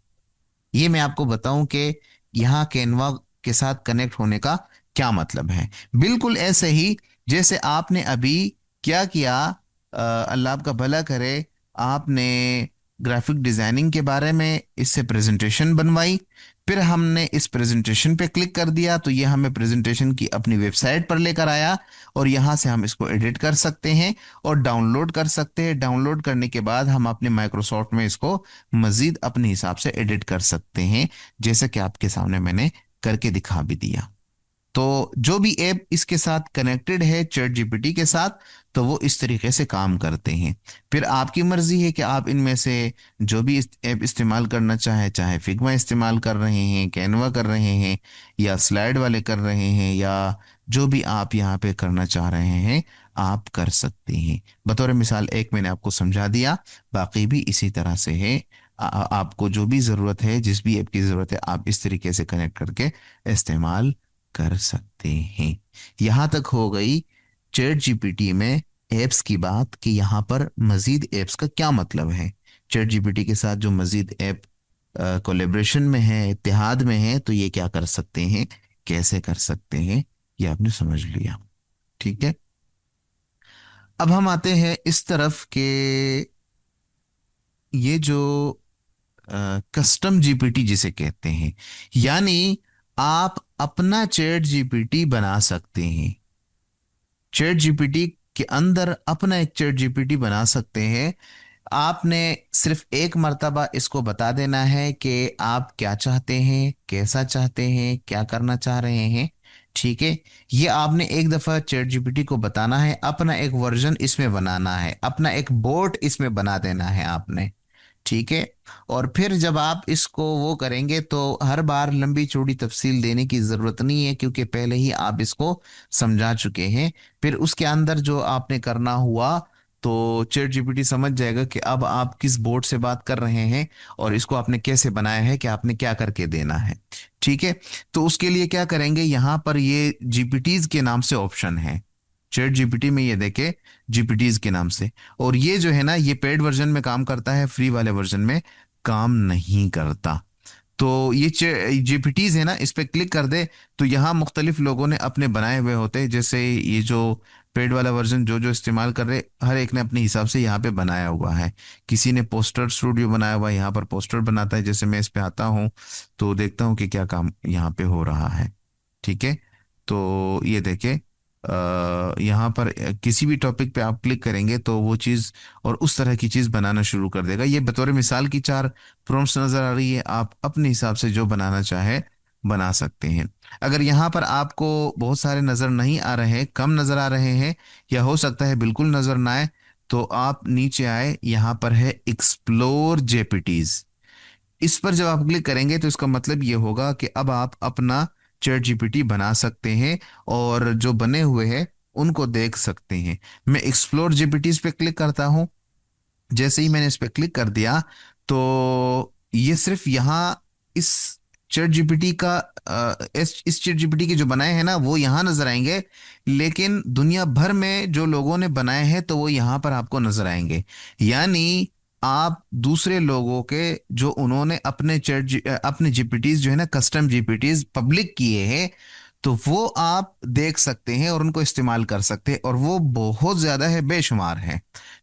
ये मैं आपको बताऊं कि यहाँ कैनवा के साथ कनेक्ट होने का क्या मतलब है। बिल्कुल ऐसे ही जैसे आपने अभी क्या किया, अल्लाह आपका भला करे, आपने ग्राफिक डिजाइनिंग के बारे में इससे प्रेजेंटेशन बनवाई। फिर हमने इस प्रेजेंटेशन पे क्लिक कर दिया तो ये हमें प्रेजेंटेशन की अपनी वेबसाइट पर लेकर आया। और यहाँ से हम इसको एडिट कर सकते हैं और डाउनलोड कर सकते हैं। डाउनलोड करने के बाद हम अपने माइक्रोसॉफ्ट में इसको मजीद अपने हिसाब से एडिट कर सकते हैं, जैसे कि आपके सामने मैंने करके दिखा भी दिया। तो जो भी ऐप इसके साथ कनेक्टेड है चैट जीपीटी के साथ, तो वो इस तरीके से काम करते हैं। फिर आपकी मर्जी है कि आप इनमें से जो भी ऐप इस्तेमाल करना चाहे, चाहे फिग्मा इस्तेमाल कर रहे हैं, कैनवा कर रहे हैं, या स्लाइड वाले कर रहे हैं, या जो भी आप यहाँ पे करना चाह रहे हैं आप कर सकते हैं। बतौर मिसाल एक मैंने आपको समझा दिया, बाकी भी इसी तरह से है। आपको जो भी ज़रूरत है, जिस भी ऐप की ज़रूरत है, आप इस तरीके से कनेक्ट करके इस्तेमाल कर सकते हैं। यहां तक हो गई चैट जीपीटी में एप्स की बात कि यहाँ पर मजीद एप्स का क्या मतलब है। चैट जीपीटी के साथ जो मजीद ऐप कोलेब्रेशन में है, इत्तेहाद में है, तो ये क्या कर सकते हैं, कैसे कर सकते हैं, ये आपने समझ लिया। ठीक है, अब हम आते हैं इस तरफ के, ये जो कस्टम जीपीटी जिसे कहते हैं, यानी आप अपना चैट जीपीटी बना सकते हैं। चैट जीपीटी के अंदर अपना एक चैट जीपीटी बना सकते हैं। आपने सिर्फ एक मर्तबा इसको बता देना है कि आप क्या चाहते हैं, कैसा चाहते हैं, क्या करना चाह रहे हैं। ठीक है, ये आपने एक दफ़ा चैट जीपीटी को बताना है, अपना एक वर्जन इसमें बनाना है, अपना एक बोट इसमें बना देना है आपने। ठीक है, और फिर जब आप इसको वो करेंगे तो हर बार लंबी चौड़ी तफसील देने की ज़रूरत नहीं है, क्योंकि पहले ही आप इसको समझा चुके हैं। फिर उसके अंदर जो आपने करना हुआ तो चैट जीपीटी समझ जाएगा कि अब आप किस बोर्ड से बात कर रहे हैं और इसको आपने कैसे बनाया है, कि आपने क्या करके देना है। ठीक है, तो उसके लिए क्या करेंगे, यहाँ पर ये जीपीटीज के नाम से ऑप्शन है। चैट जीपीटी में ये देखे जीपीटीज के नाम से। और ये जो है ना, ये पेड वर्जन में काम करता है, फ्री वाले वर्जन में काम नहीं करता। तो ये जीपीटीज है ना, इस पे क्लिक कर दे तो यहाँ मुख्तलिफ लोगों ने अपने बनाए हुए होते हैं। जैसे ये जो पेड वाला वर्जन जो जो इस्तेमाल कर रहे, हर एक ने अपने हिसाब से यहाँ पे बनाया हुआ है। किसी ने पोस्टर स्टूडियो बनाया हुआ है, यहाँ पर पोस्टर बनाता है। जैसे मैं इस पे आता हूँ तो देखता हूँ कि क्या काम यहाँ पे हो रहा है। ठीक है, तो ये देखे यहाँ पर किसी भी टॉपिक पे आप क्लिक करेंगे तो वो चीज़ और उस तरह की चीज़ बनाना शुरू कर देगा। ये बतौर मिसाल की चार प्रॉम्प्ट्स नज़र आ रही है, आप अपने हिसाब से जो बनाना चाहे बना सकते हैं। अगर यहाँ पर आपको बहुत सारे नज़र नहीं आ रहे हैं, कम नज़र आ रहे हैं, या हो सकता है बिल्कुल नज़र ना आए, तो आप नीचे आए, यहाँ पर है एक्सप्लोर जेपीटीज। इस पर जब आप क्लिक करेंगे तो इसका मतलब ये होगा कि अब आप अपना चैट जीपीटी बना सकते हैं और जो बने हुए हैं उनको देख सकते हैं। मैं एक्सप्लोर जीपीटीज पे क्लिक करता हूं। जैसे ही मैंने इस पे क्लिक कर दिया तो ये सिर्फ यहाँ इस चैट जीपीटी का इस चैट जीपीटी के जो बनाए हैं ना वो यहाँ नजर आएंगे, लेकिन दुनिया भर में जो लोगों ने बनाए हैं तो वो यहाँ पर आपको नजर आएंगे। यानी आप दूसरे लोगों के जो उन्होंने अपने जीपीटीज जो है ना कस्टम जीपीटीज पब्लिक किए हैं, तो वो आप देख सकते हैं और उनको इस्तेमाल कर सकते हैं, और वो बहुत ज्यादा है, बेशुमार है।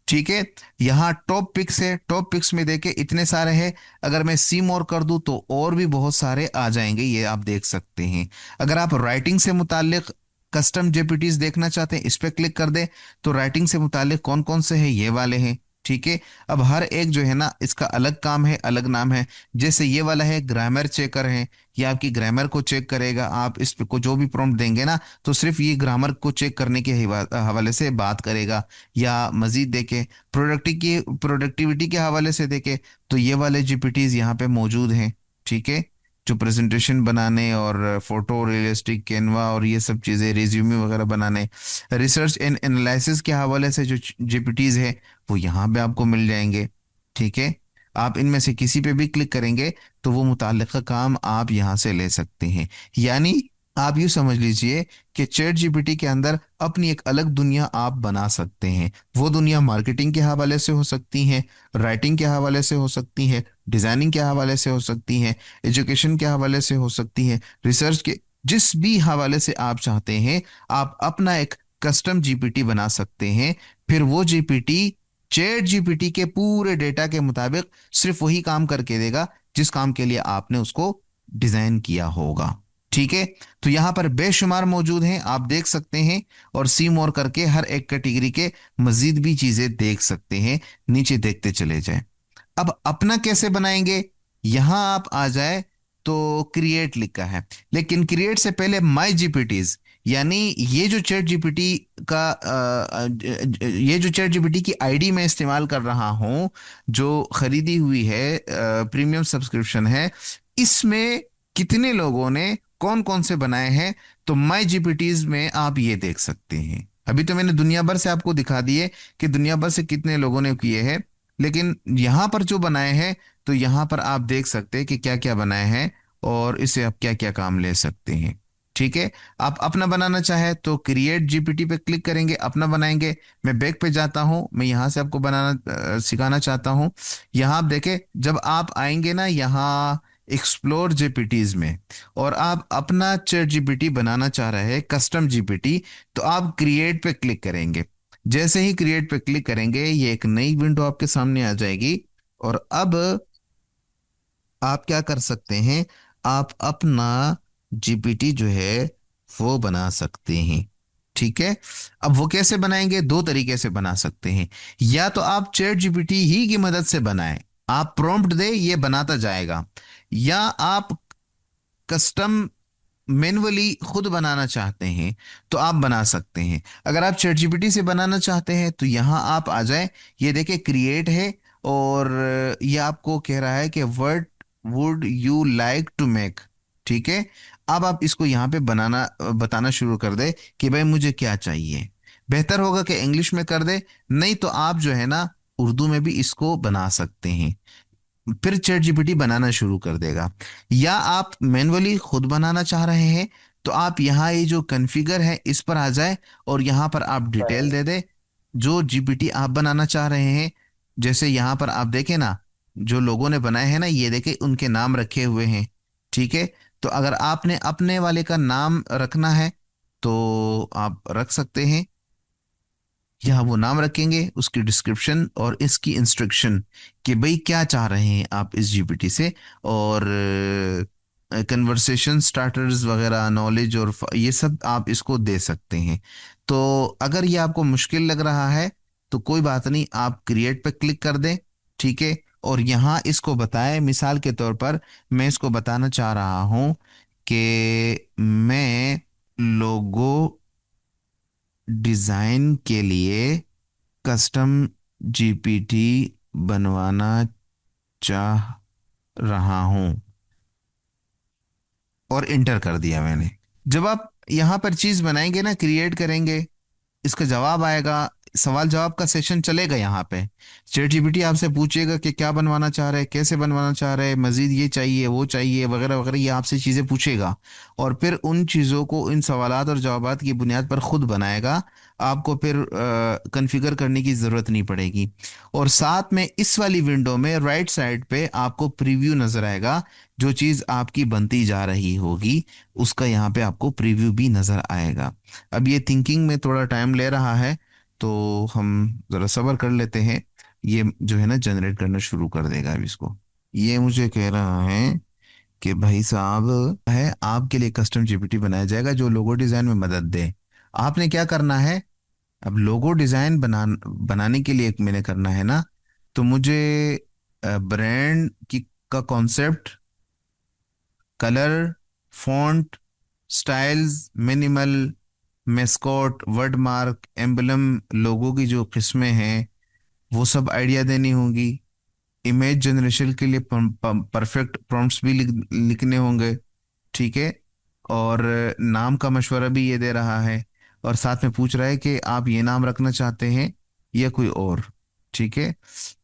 ठीक है, यहाँ टॉप पिक्स है, टॉप पिक्स में देखे इतने सारे हैं। अगर मैं सी मोर कर दूं तो और भी बहुत सारे आ जाएंगे, ये आप देख सकते हैं। अगर आप राइटिंग से मुतालिक कस्टम जेपीटीज देखना चाहते हैं, इस पे क्लिक कर दें, तो राइटिंग से मुतालिक कौन कौन से हैं, ये वाले हैं। ठीक है, अब हर एक जो है ना इसका अलग काम है, अलग नाम है। जैसे ये वाला है ग्रामर चेकर है, ये आपकी ग्रामर को चेक करेगा। आप इस पे को जो भी प्रॉम्प्ट देंगे ना तो सिर्फ ये ग्रामर को चेक करने के हवाले से बात करेगा। या मजीद देखें प्रोडक्टिविटी के हवाले से देखें, तो ये वाले जीपीटीज यहाँ पे मौजूद हैं। ठीक है, जो प्रेजेंटेशन बनाने और फोटो रियलिस्टिक कैनवा और ये सब चीज़ें रिज्यूमे वगैरह बनाने, रिसर्च एंड एनालिसिस के हवाले से जो जीपीटीज है वो यहाँ पे आपको मिल जाएंगे। ठीक है, आप इनमें से किसी पे भी क्लिक करेंगे तो वो मुताल्लिका काम आप यहाँ से ले सकते हैं। यानी आप यूँ समझ लीजिए कि चैट जीपीटी के अंदर अपनी एक अलग दुनिया आप बना सकते हैं। वो दुनिया मार्केटिंग के हवाले से हो सकती है, राइटिंग के हवाले से हो सकती है, डिजाइनिंग के हवाले से हो सकती है, एजुकेशन के हवाले से हो सकती है, रिसर्च के जिस भी हवाले से आप चाहते हैं, आप अपना एक कस्टम जीपीटी बना सकते हैं। फिर वो जीपीटी चैट जीपीटी के पूरे डेटा के मुताबिक सिर्फ वही काम करके देगा जिस काम के लिए आपने उसको डिजाइन किया होगा। ठीक है, तो यहां पर बेशुमार मौजूद हैं, आप देख सकते हैं, और सी मोर करके हर एक कैटेगरी के मजीद भी चीजें देख सकते हैं। नीचे देखते चले जाएं। अब अपना कैसे बनाएंगे, यहां आप आ जाए तो क्रिएट लिखा है, लेकिन क्रिएट से पहले माई जीपीटीज, यानी ये जो चैट जीपीटी का ये जो चैट जीपीटी की आईडी मैं इस्तेमाल कर रहा हूं, जो खरीदी हुई है प्रीमियम सब्सक्रिप्शन है, इसमें कितने लोगों ने कौन कौन से बनाए हैं, तो माई जीपीटीज में आप ये देख सकते हैं। अभी तो मैंने दुनिया भर से आपको दिखा दिए कि दुनिया भर से कितने लोगों ने किए हैं, लेकिन यहाँ पर जो बनाए हैं तो यहाँ पर आप देख सकते हैं कि क्या क्या बनाए हैं और इससे आप क्या क्या काम ले सकते हैं। ठीक है, आप अपना बनाना चाहे तो क्रिएट जीपीटी पे क्लिक करेंगे, अपना बनाएंगे। मैं बैक पे जाता हूँ, मैं यहाँ से आपको बनाना सिखाना चाहता हूँ। यहाँ आप देखें, जब आप आएंगे ना यहाँ एक्सप्लोर जीपीटीज में, और आप अपना चैट जीपीटी बनाना चाह रहे हैं कस्टम जीपीटी, तो आप क्रिएट पे क्लिक करेंगे। जैसे ही क्रिएट पे क्लिक करेंगे ये एक नई विंडो आपके सामने आ जाएगी, और अब आप क्या कर सकते हैं, आप अपना जीपीटी जो है वो बना सकते हैं। ठीक है, अब वो कैसे बनाएंगे, दो तरीके से बना सकते हैं। या तो आप चैट जीपीटी ही की मदद से बनाएं, आप प्रॉम्प्ट दे ये बनाता जाएगा। या आप कस्टम मैन्युअली खुद बनाना चाहते हैं तो आप बना सकते हैं। अगर आप चैट जीपीटी से बनाना चाहते हैं तो यहाँ आप आ जाएं, ये देखें क्रिएट है, और ये आपको कह रहा है कि what would you like to make. ठीक है, अब आप इसको यहाँ पे बनाना बताना शुरू कर दे कि भाई मुझे क्या चाहिए। बेहतर होगा कि इंग्लिश में कर दे, नहीं तो आप जो है ना उर्दू में भी इसको बना सकते हैं, फिर चैट जीपीटी बनाना शुरू कर देगा। या आप मैन्युअली खुद बनाना चाह रहे हैं तो आप यहाँ ये जो कॉन्फ़िगर है इस पर आ जाए, और यहाँ पर आप डिटेल दे दे जो जीपीटी आप बनाना चाह रहे हैं। जैसे यहाँ पर आप देखें ना, जो लोगों ने बनाए हैं ना ये देखें उनके नाम रखे हुए हैं। ठीक है, तो अगर आपने अपने वाले का नाम रखना है तो आप रख सकते हैं। यहाँ वो नाम रखेंगे, उसकी डिस्क्रिप्शन और इसकी इंस्ट्रक्शन कि भाई क्या चाह रहे हैं आप इस जीपीटी से। और कन्वर्सेशन स्टार्टर्स वगैरह, नॉलेज और ये सब आप इसको दे सकते हैं। तो अगर ये आपको मुश्किल लग रहा है तो कोई बात नहीं, आप क्रिएट पे क्लिक कर दें। ठीक है। और यहाँ इसको बताएं, मिसाल के तौर पर मैं इसको बताना चाह रहा हूँ कि मैं लोगो डिज़ाइन के लिए कस्टम जीपीटी बनवाना चाह रहा हूँ, और इंटर कर दिया मैंने। जब आप यहाँ पर चीज बनाएंगे ना, क्रिएट करेंगे, इसका जवाब आएगा, सवाल जवाब का सेशन चलेगा यहाँ पे। चैट जीपीटी आपसे पूछेगा कि क्या बनवाना चाह रहे हैं, कैसे बनवाना चाह रहे हैं, मजीद ये चाहिए वो चाहिए वगैरह वगैरह, ये आपसे चीज़ें पूछेगा। और फिर उन चीज़ों को, इन सवालात और जवाबात की बुनियाद पर खुद बनाएगा। आपको फिर कॉन्फ़िगर करने की ज़रूरत नहीं पड़ेगी। और साथ में इस वाली विंडो में राइट साइड पे आपको प्रीव्यू नज़र आएगा। जो चीज़ आपकी बनती जा रही होगी उसका यहाँ पे आपको प्रीव्यू भी नज़र आएगा। अब ये थिंकिंग में थोड़ा टाइम ले रहा है, तो हम ज़रा सब्र कर लेते हैं। ये जो है ना जनरेट करना शुरू कर देगा अब इसको। ये मुझे कह रहा है कि भाई साहब है, आपके लिए कस्टम जीपीटी बनाया जाएगा जो लोगो डिज़ाइन में मदद दे। आपने क्या करना है, अब लोगो डिज़ाइन बनाने के लिए मैंने करना है ना, तो मुझे ब्रांड की का concept, colour, font, styles, minimal, mascot, word mark, emblem, लोगों की जो किस्में हैं वो सब आइडिया देनी होगी। इमेज जनरेशन के लिए परफेक्ट प्रॉम्प्ट्स भी लिखने होंगे। ठीक है। और नाम का मशवरा भी ये दे रहा है। और साथ में पूछ रहा है कि आप ये नाम रखना चाहते हैं या कोई और। ठीक है।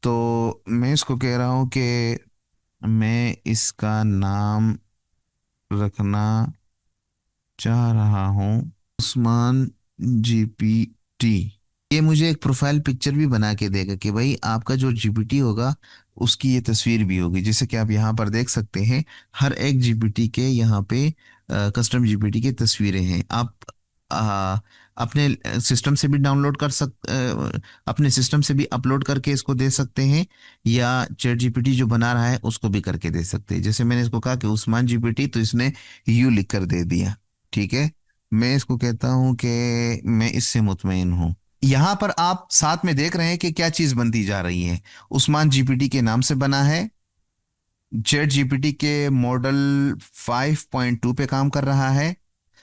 तो मैं इसको कह रहा हूँ कि मैं इसका नाम रखना चाह रहा हूँ उस्मान जीपीटी। ये मुझे एक प्रोफाइल पिक्चर भी बना के देगा कि भाई आपका जो जीपीटी होगा उसकी ये तस्वीर भी होगी। जैसे कि आप यहाँ पर देख सकते हैं, हर एक जीपीटी के यहाँ पे कस्टम जीपीटी की तस्वीरें हैं। आप आ, अपने सिस्टम से भी डाउनलोड कर अपने सिस्टम से भी अपलोड करके इसको दे सकते हैं, या चैट जीपीटी जो बना रहा है उसको भी करके दे सकते हैं। जैसे मैंने इसको कहा कि उस्मान जीपीटी, तो इसने यू लिख कर दे दिया। ठीक है। मैं इसको कहता हूँ कि मैं इससे मुतमईन हूँ। यहाँ पर आप साथ में देख रहे हैं कि क्या चीज बनती जा रही है। उस्मान जीपीटी के नाम से बना है, जेट जीपीटी के मॉडल 5.2 पे काम कर रहा है,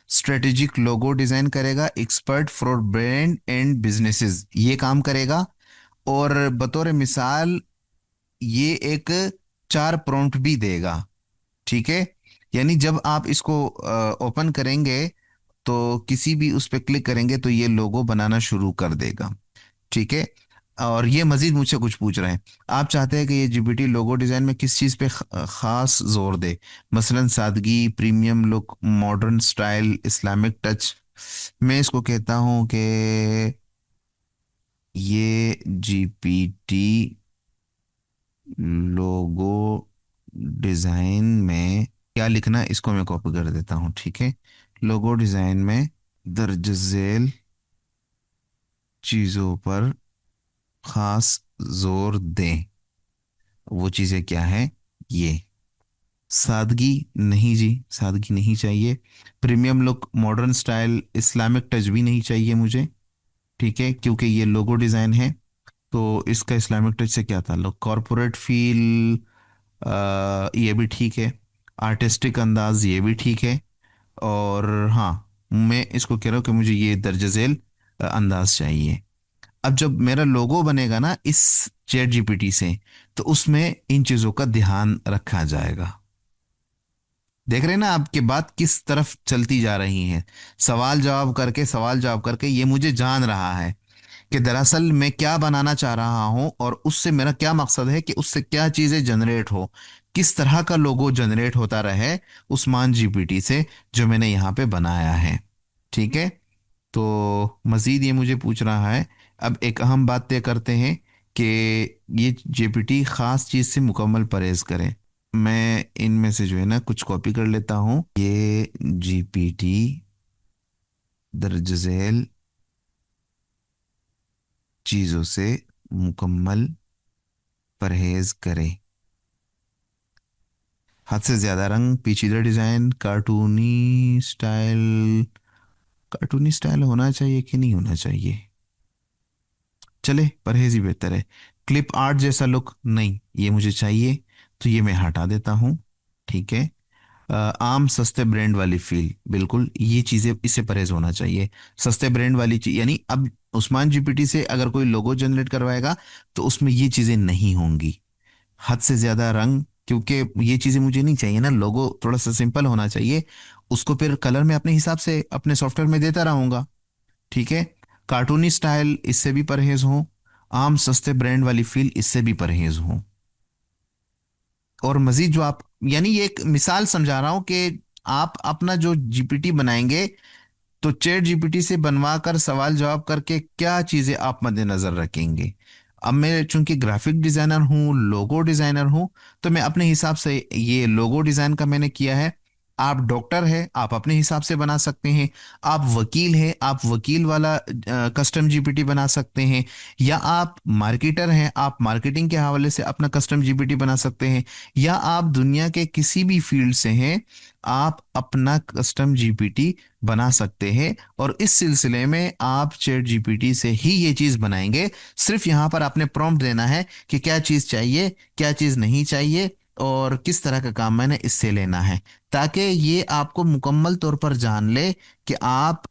स्ट्रेटेजिक लोगो डिजाइन करेगा, expert for brand and businesses ये काम करेगा। और बतौर मिसाल ये एक 4 प्रॉम्प्ट भी देगा। ठीक है। यानी जब आप इसको ओपन करेंगे तो किसी भी उस पर क्लिक करेंगे तो ये लोगो बनाना शुरू कर देगा। ठीक है। और ये मजीद मुझसे कुछ पूछ रहे हैं, आप चाहते हैं कि ये जीपीटी लोगो डिजाइन में किस चीज़ पे खास जोर दे, मसलन सादगी, premium look, modern style, Islamic touch. मैं इसको कहता हूँ कि ये जीपीटी लोगो डिजाइन में क्या लिखना है, इसको मैं कॉपी कर देता हूँ। ठीक है। लोगो डिजाइन में दर्ज झेल चीज़ों पर खास जोर दें। वो चीज़ें क्या है, ये सादगी नहीं जी, सादगी नहीं चाहिए। Premium look, modern style, Islamic touch भी नहीं चाहिए मुझे। ठीक है, क्योंकि ये लोगो डिज़ाइन है तो इसका इस्लामिक टच से क्या ताल्लुक। कॉरपोरेट फील, ये भी ठीक है। आर्टिस्टिक अंदाज, ये भी ठीक है। और हाँ, मैं इसको कह रहा हूँ कि मुझे ये दर्ज झेल अंदाज चाहिए। अब जब मेरा लोगो बनेगा ना इस चैट जीपीटी से, तो उसमें इन चीज़ों का ध्यान रखा जाएगा। देख रहे हैं ना आपके बात किस तरफ चलती जा रही है। सवाल जवाब करके, सवाल जवाब करके ये मुझे जान रहा है कि दरअसल मैं क्या बनाना चाह रहा हूं और उससे मेरा क्या मकसद है, कि उससे क्या चीज़ें जनरेट हो, किस तरह का लोगो जनरेट होता रहे उस्मान जीपीटी से जो मैंने यहाँ पे बनाया है। ठीक है। तो मज़ीद ये मुझे पूछ रहा है, अब एक अहम बात तय करते हैं कि ये जेपीटी ख़ास चीज़ से मुकम्मल परहेज़ करें। मैं इनमें से जो है ना कुछ कॉपी कर लेता हूँ। ये जीपीटी दर्ज झेल चीज़ों से मुकम्मल परहेज़ करे। हद से ज्यादा रंग, पेचीदा डिजाइन, कार्टूनी स्टाइल होना चाहिए कि नहीं होना चाहिए? चले, परहेज ही बेहतर है। क्लिप आर्ट जैसा लुक नहीं, ये मुझे चाहिए, तो ये मैं हटा देता हूँ। ठीक है। आम सस्ते ब्रांड वाली फील, बिल्कुल ये चीज़ें, इससे परहेज होना चाहिए। सस्ते ब्रांड वाली चीज यानी अब उस्मान जीपीटी से अगर कोई लोगो जनरेट करवाएगा तो उसमें ये चीज़ें नहीं होंगी। हद से ज़्यादा रंग, क्योंकि ये चीज़ें मुझे नहीं चाहिए ना, लोगो थोड़ा सा सिंपल होना चाहिए। उसको फिर कलर में अपने हिसाब से अपने सॉफ्टवेयर में देता रहूँगा। ठीक है। कार्टूनी स्टाइल, इससे भी परहेज हो। आम सस्ते ब्रांड वाली फील, इससे भी परहेज हो। और मजीद जो आप, यानी ये एक मिसाल समझा रहा हूं कि आप अपना जो जीपीटी बनाएंगे तो चैट जीपीटी से बनवा कर सवाल जवाब करके क्या चीजें आप मद्देनजर रखेंगे। अब मैं चूंकि ग्राफिक डिजाइनर हूँ, लोगो डिजाइनर हूँ, तो मैं अपने हिसाब से ये लोगो डिजाइन का मैंने किया है। आप डॉक्टर है, आप अपने हिसाब से बना सकते हैं। आप वकील है, आप वकील वाला कस्टम जीपीटी बना सकते हैं। या आप मार्केटर हैं, आप मार्केटिंग के हवाले से अपना कस्टम जीपीटी बना सकते हैं। या आप दुनिया के किसी भी फील्ड से हैं, आप अपना कस्टम जीपीटी बना सकते हैं। और इस सिलसिले में आप चैट जीपीटी से ही ये चीज़ बनाएंगे। सिर्फ यहाँ पर आपने प्रॉम्प्ट देना है कि क्या चीज़ चाहिए, क्या चीज़ नहीं चाहिए, और किस तरह का काम मैंने इससे लेना है, ताकि ये आपको मुकम्मल तौर पर जान ले कि आप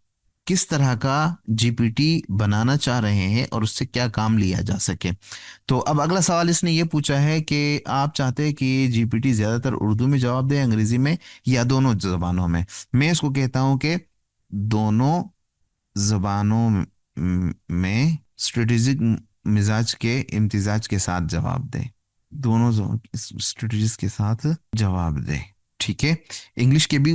किस तरह का जीपीटी बनाना चाह रहे हैं और उससे क्या काम लिया जा सके। तो अब अगला सवाल इसने ये पूछा है कि आप चाहते हैं कि जीपीटी ज़्यादातर उर्दू में जवाब दे, अंग्रेज़ी में, या दोनों ज़बानों में। मैं इसको कहता हूँ कि दोनों ज़बानों में स्ट्रेटेजिक मिजाज के इम्तिजाज के साथ जवाब दे। दोनों स्ट्रेटजीज के साथ जवाब दे। ठीक है। इंग्लिश के भी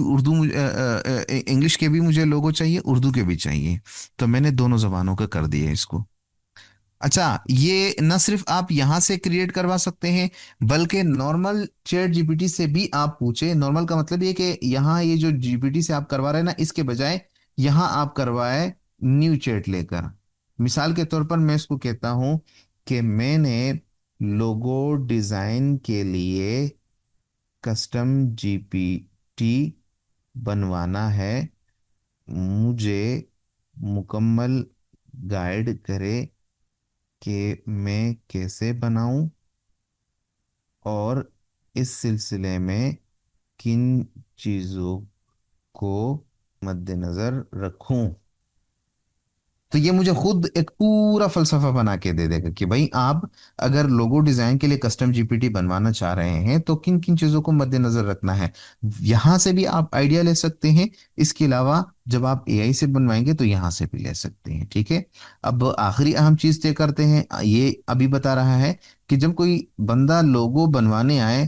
इंग्लिश के भी मुझे लोगो चाहिए, उर्दू के भी चाहिए। तो मैंने दोनों जबानों का कर दिया इसको। अच्छा, ये न सिर्फ आप यहां से क्रिएट करवा सकते हैं, बल्कि नॉर्मल चैट जीपीटी से भी आप पूछे। नॉर्मल का मतलब ये कि यहाँ ये जो जीपीटी से आप करवा रहे हैं ना, इसके बजाय यहाँ आप करवाए न्यू चैट लेकर। मिसाल के तौर पर मैं इसको कहता हूं कि मैंने लोगो डिजाइन के लिए कस्टम जीपीटी बनवाना है, मुझे मुकम्मल गाइड करे कि मैं कैसे बनाऊं और इस सिलसिले में किन चीज़ों को मद्देनजर रखूं। तो ये मुझे खुद एक पूरा फलसफा बना के दे देगा कि भाई आप अगर लोगो डिजाइन के लिए कस्टम जीपीटी बनवाना चाह रहे हैं तो किन किन चीजों को मद्देनजर रखना है। यहां से भी आप आइडिया ले सकते हैं। इसके अलावा जब आप एआई से बनवाएंगे तो यहां से भी ले सकते हैं। ठीक है। अब आखिरी अहम चीज तय करते हैं। ये अभी बता रहा है कि जब कोई बंदा लोगो बनवाने आए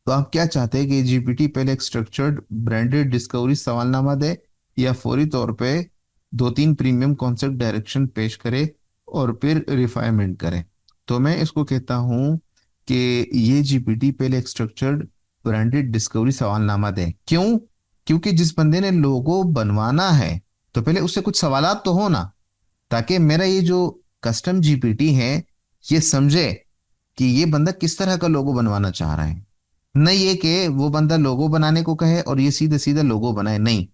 तो आप क्या चाहते हैं कि जीपीटी पहले एक स्ट्रक्चर्ड ब्रांडेड डिस्कवरी सवालनामा दे, या फौरी तौर पे दो तीन प्रीमियम कॉन्सेप्ट डायरेक्शन पेश करे और फिर रिफाइनमेंट करे? तो मैं इसको कहता हूं कि ये जीपीटी पहले एक स्ट्रक्चर्ड ब्रांडेड डिस्कवरी सवालनामा दे। क्यों? क्योंकि जिस बंदे ने लोगो बनवाना है तो पहले उससे कुछ सवालात तो हो ना, ताकि मेरा ये जो कस्टम जीपीटी है ये समझे कि ये बंदा किस तरह का लोगो बनवाना चाह रहा है। नहीं ये कि वो बंदा लोगो बनाने को कहे और ये सीधे सीधे लोगो बनाए, नहीं,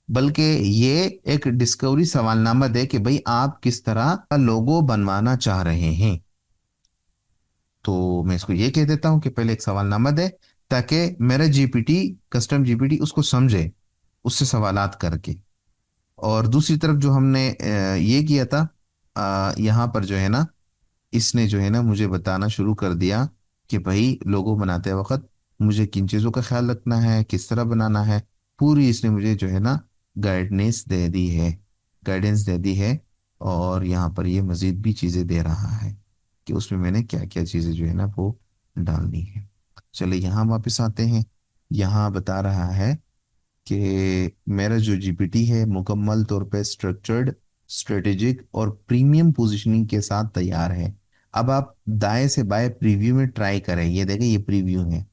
बल्कि ये एक डिस्कवरी सवालनामा दे कि भाई आप किस तरह का लोगो बनवाना चाह रहे हैं। तो मैं इसको ये कह देता हूं कि पहले एक सवालनामा दे, ताकि मेरा जीपीटी, कस्टम जीपीटी उसको समझे उससे सवालात करके। और दूसरी तरफ जो हमने ये किया था, यहाँ पर जो है ना, इसने जो है ना मुझे बताना शुरू कर दिया कि भाई लोगो बनाते वक्त मुझे किन चीज़ों का ख्याल रखना है, किस तरह बनाना है। पूरी इसने मुझे जो है ना गाइडेंस दे दी है। और यहाँ पर ये मज़ीद भी चीज़ें दे रहा है कि उसमें मैंने क्या क्या चीज़ें जो है ना वो डालनी है। चलिए यहाँ वापस आते हैं। यहाँ बता रहा है कि मेरा जो जीपीटी है मुकम्मल तौर पे स्ट्रक्चर्ड, स्ट्रेटेजिक और प्रीमियम पोजीशनिंग के साथ तैयार है। अब आप दाएं से बाएं प्रीव्यू में ट्राई करें, ये देखें ये प्रीव्यू है।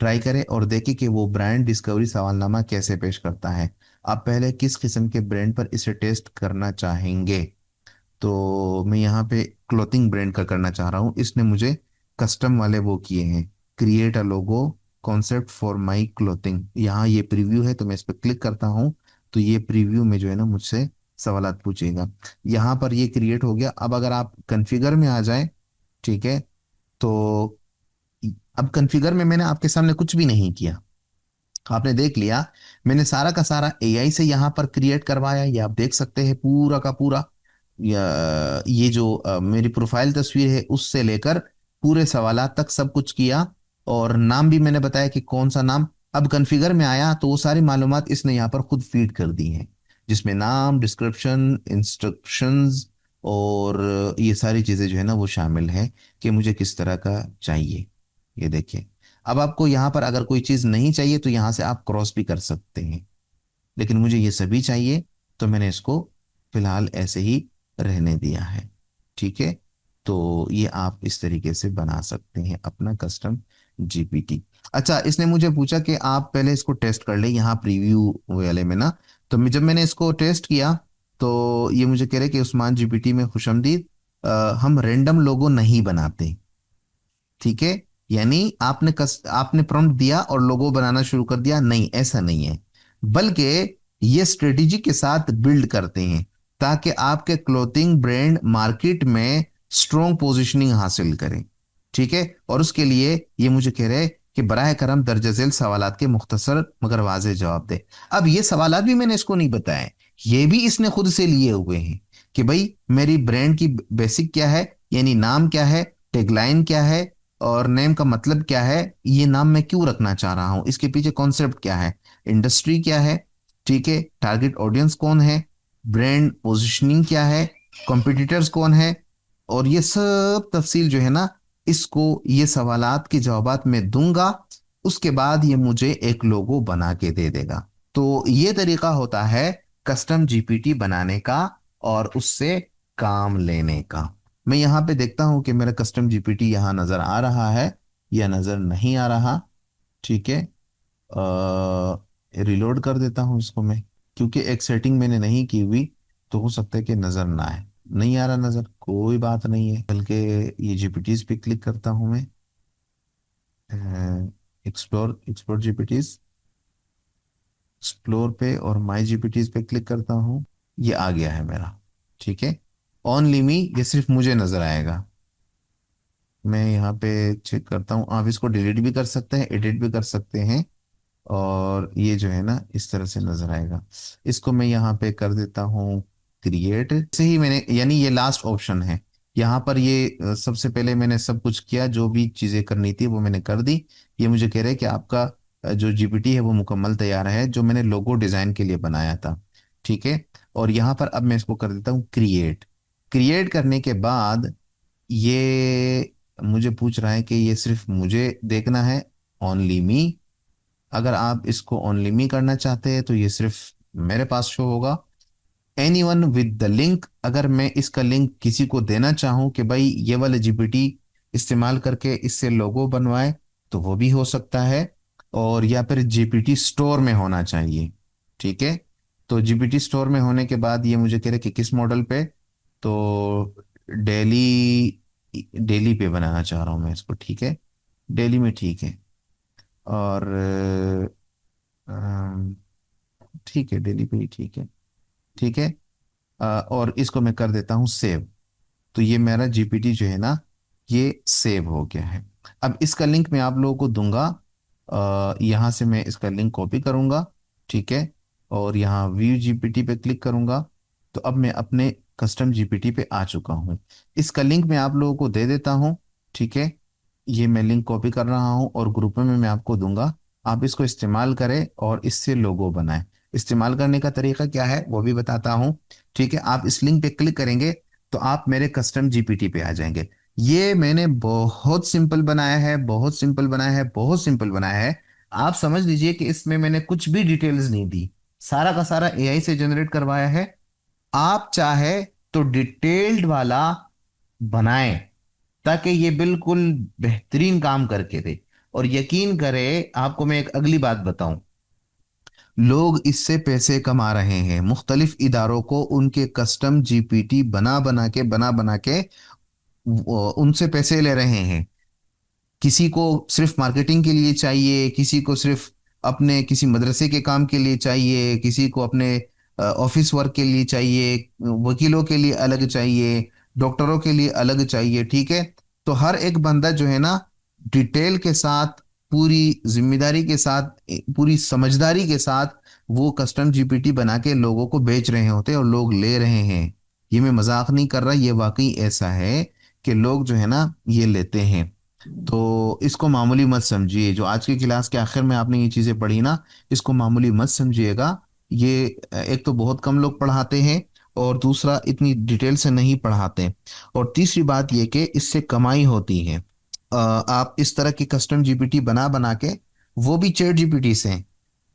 ट्राई करें और देखें कि वो ब्रांड डिस्कवरी सवालनामा कैसे पेश करता है। आप पहले किस किस्म के ब्रांड पर इसे टेस्ट करना चाहेंगे? तो मैं यहाँ पे क्लोथिंग ब्रांड का करना चाह रहा हूँ। इसने मुझे कस्टम वाले वो किए हैं, create a logo, concept for my clothing, यहाँ ये प्रीव्यू है, तो मैं इस पर क्लिक करता हूँ तो ये प्रीव्यू में जो है ना मुझसे सवालात पूछेगा। यहाँ पर ये क्रिएट हो गया। अब अगर आप कॉन्फ़िगर में आ जाए, ठीक है, तो अब कॉन्फ़िगर में मैंने आपके सामने कुछ भी नहीं किया, आपने देख लिया, मैंने सारा का सारा एआई से यहाँ पर क्रिएट करवाया। ये आप देख सकते हैं पूरा का पूरा, ये जो मेरी प्रोफाइल तस्वीर है उससे लेकर पूरे सवालात तक सब कुछ किया। और नाम भी मैंने बताया कि कौन सा नाम। अब कॉन्फ़िगर में आया तो वो सारी मालूमात इसने यहाँ पर खुद फीड कर दी हैं, जिसमें नाम, डिस्क्रिप्शन, इंस्ट्रक्शंस और ये सारी चीज़ें जो है ना वो शामिल है कि मुझे किस तरह का चाहिए। ये देखिए, अब आपको यहाँ पर अगर कोई चीज़ नहीं चाहिए तो यहाँ से आप क्रॉस भी कर सकते हैं, लेकिन मुझे ये सभी चाहिए तो मैंने इसको फिलहाल ऐसे ही रहने दिया है। ठीक है, तो ये आप इस तरीके से बना सकते हैं अपना कस्टम जीपीटी। अच्छा, इसने मुझे पूछा कि आप पहले इसको टेस्ट कर ले यहाँ प्रीव्यू वाले में ना। तो जब मैंने इसको टेस्ट किया तो ये मुझे कह रहे कि उस्मान जीपीटी में खुशमदीद, हम रैंडम लोगो नहीं बनाते। ठीक है, यानी आपने प्रॉम्प्ट दिया और लोगो बनाना शुरू कर दिया, नहीं, ऐसा नहीं है, बल्कि ये स्ट्रेटेजी के साथ बिल्ड करते हैं ताकि आपके क्लोथिंग ब्रांड मार्केट में स्ट्रॉन्ग पोजीशनिंग हासिल करें। ठीक है, और उसके लिए ये मुझे कह रहे हैं कि बराह करम दर्ज झेल सवालात के मुख्तसर मगर वाज़ेह जवाब दे। अब ये सवालात भी मैंने इसको नहीं बताए, ये भी इसने खुद से लिए हुए हैं कि भाई मेरी ब्रांड की बेसिक क्या है, यानी नाम क्या है, टैगलाइन क्या है, और नेम का मतलब क्या है, ये नाम मैं क्यों रखना चाह रहा हूं, इसके पीछे कॉन्सेप्ट क्या है, इंडस्ट्री क्या है, ठीक है, टारगेट ऑडियंस कौन है, ब्रांड पोजीशनिंग क्या है, कॉम्पिटिटर्स कौन है, और ये सब तफसील जो है ना, इसको ये सवालात के जवाबात में दूंगा। उसके बाद ये मुझे एक लोगो बना के दे देगा। तो ये तरीका होता है कस्टम जीपीटी बनाने का और उससे काम लेने का। मैं यहाँ पे देखता हूँ कि मेरा कस्टम जीपीटी यहाँ नजर आ रहा है या नजर नहीं आ रहा। ठीक है, रिलोड कर देता हूँ इसको मैं, क्योंकि एक सेटिंग मैंने नहीं की हुई, तो हो सकता है कि नजर ना आए। नहीं आ रहा नजर, कोई बात नहीं है, बल्कि ये जीपीटीज पे क्लिक करता हूँ मैं, एक्सप्लोर एक्सप्लोर जीपीटीज, एक्सप्लोर पे और माई जीपीटीज पे क्लिक करता हूँ। ये आ गया है मेरा। ठीक है, ओनली मी, ये सिर्फ मुझे नजर आएगा। मैं यहाँ पे चेक करता हूँ, आप इसको डिलीट भी कर सकते हैं, एडिट भी कर सकते हैं, और ये जो है ना इस तरह से नजर आएगा। इसको मैं यहाँ पे कर देता हूँ क्रिएट से ही मैंने, यानी ये लास्ट ऑप्शन है यहाँ पर। ये सबसे पहले मैंने सब कुछ किया, जो भी चीजें करनी थी वो मैंने कर दी। ये मुझे कह रहे हैं कि आपका जो जीपीटी है वो मुकम्मल तैयार है, जो मैंने लोगो डिजाइन के लिए बनाया था। ठीक है, और यहाँ पर अब मैं इसको कर देता हूँ क्रिएट। क्रिएट करने के बाद ये मुझे पूछ रहा है कि ये सिर्फ मुझे देखना है, ओनली मी। अगर आप इसको ओनली मी करना चाहते हैं तो ये सिर्फ मेरे पास शो होगा। Any one with the link, अगर मैं इसका लिंक किसी को देना चाहूं कि भाई ये वाले जीपीटी इस्तेमाल करके इससे लोगो बनवाए, तो वो भी हो सकता है। और या फिर जीपीटी स्टोर में होना चाहिए। ठीक है, तो जीपीटी स्टोर में होने के बाद ये मुझे कह रहे कि किस मॉडल पे, तो डेली, डेली पे बनाना चाह रहा हूँ मैं इसको। ठीक है, डेली में ठीक है, और अम, ठीक है, डेली पे ही ठीक है। ठीक है, और इसको मैं कर देता हूँ सेव। तो ये मेरा जीपीटी जो है ना ये सेव हो गया है। अब इसका लिंक मैं आप लोगों को दूंगा, यहाँ से मैं इसका लिंक कॉपी करूंगा। ठीक है, और यहाँ व्यू जीपीटी पे क्लिक करूंगा। तो अब मैं अपने कस्टम जीपीटी पे आ चुका हूँ। इसका लिंक मैं आप लोगों को दे देता हूँ। ठीक है, ये मैं लिंक कॉपी कर रहा हूँ और ग्रुप में मैं आपको दूंगा। आप इसको इस्तेमाल करें और इससे लोगो बनाएं। इस्तेमाल करने का तरीका क्या है वो भी बताता हूँ। ठीक है, आप इस लिंक पे क्लिक करेंगे तो आप मेरे कस्टम जीपीटी पे आ जाएंगे। ये मैंने बहुत सिंपल बनाया है, बहुत सिंपल बनाया है, बहुत सिंपल बनाया है। आप समझ लीजिए कि इसमें मैंने कुछ भी डिटेल्स नहीं दी, सारा का सारा एआई से जनरेट करवाया है। आप चाहे तो डिटेल्ड वाला बनाएं ताकि ये बिल्कुल बेहतरीन काम करके दे। और यकीन करें, आपको मैं एक अगली बात बताऊं, लोग इससे पैसे कमा रहे हैं, मुख्तलिफ इदारों को उनके कस्टम जीपीटी बना बना के उनसे पैसे ले रहे हैं। किसी को सिर्फ मार्केटिंग के लिए चाहिए, किसी को सिर्फ अपने किसी मदरसे के काम के लिए चाहिए, किसी को अपने ऑफिस वर्क के लिए चाहिए, वकीलों के लिए अलग चाहिए, डॉक्टरों के लिए अलग चाहिए, ठीक है। तो हर एक बंदा जो है ना, डिटेल के साथ, पूरी जिम्मेदारी के साथ, पूरी समझदारी के साथ वो कस्टम जीपीटी बना के लोगों को बेच रहे होते हैं और लोग ले रहे हैं। ये मैं मजाक नहीं कर रहा, ये वाकई ऐसा है कि लोग जो है ना ये लेते हैं। तो इसको मामूली मत समझिए, जो आज की क्लास के आखिर में आपने ये चीज़ें पढ़ी ना, इसको मामूली मत समझिएगा। ये एक तो बहुत कम लोग पढ़ाते हैं, और दूसरा इतनी डिटेल से नहीं पढ़ाते। और तीसरी बात ये कि इससे कमाई होती है। आप इस तरह की कस्टम जीपीटी बना बना के, वो भी चैट जीपीटी से।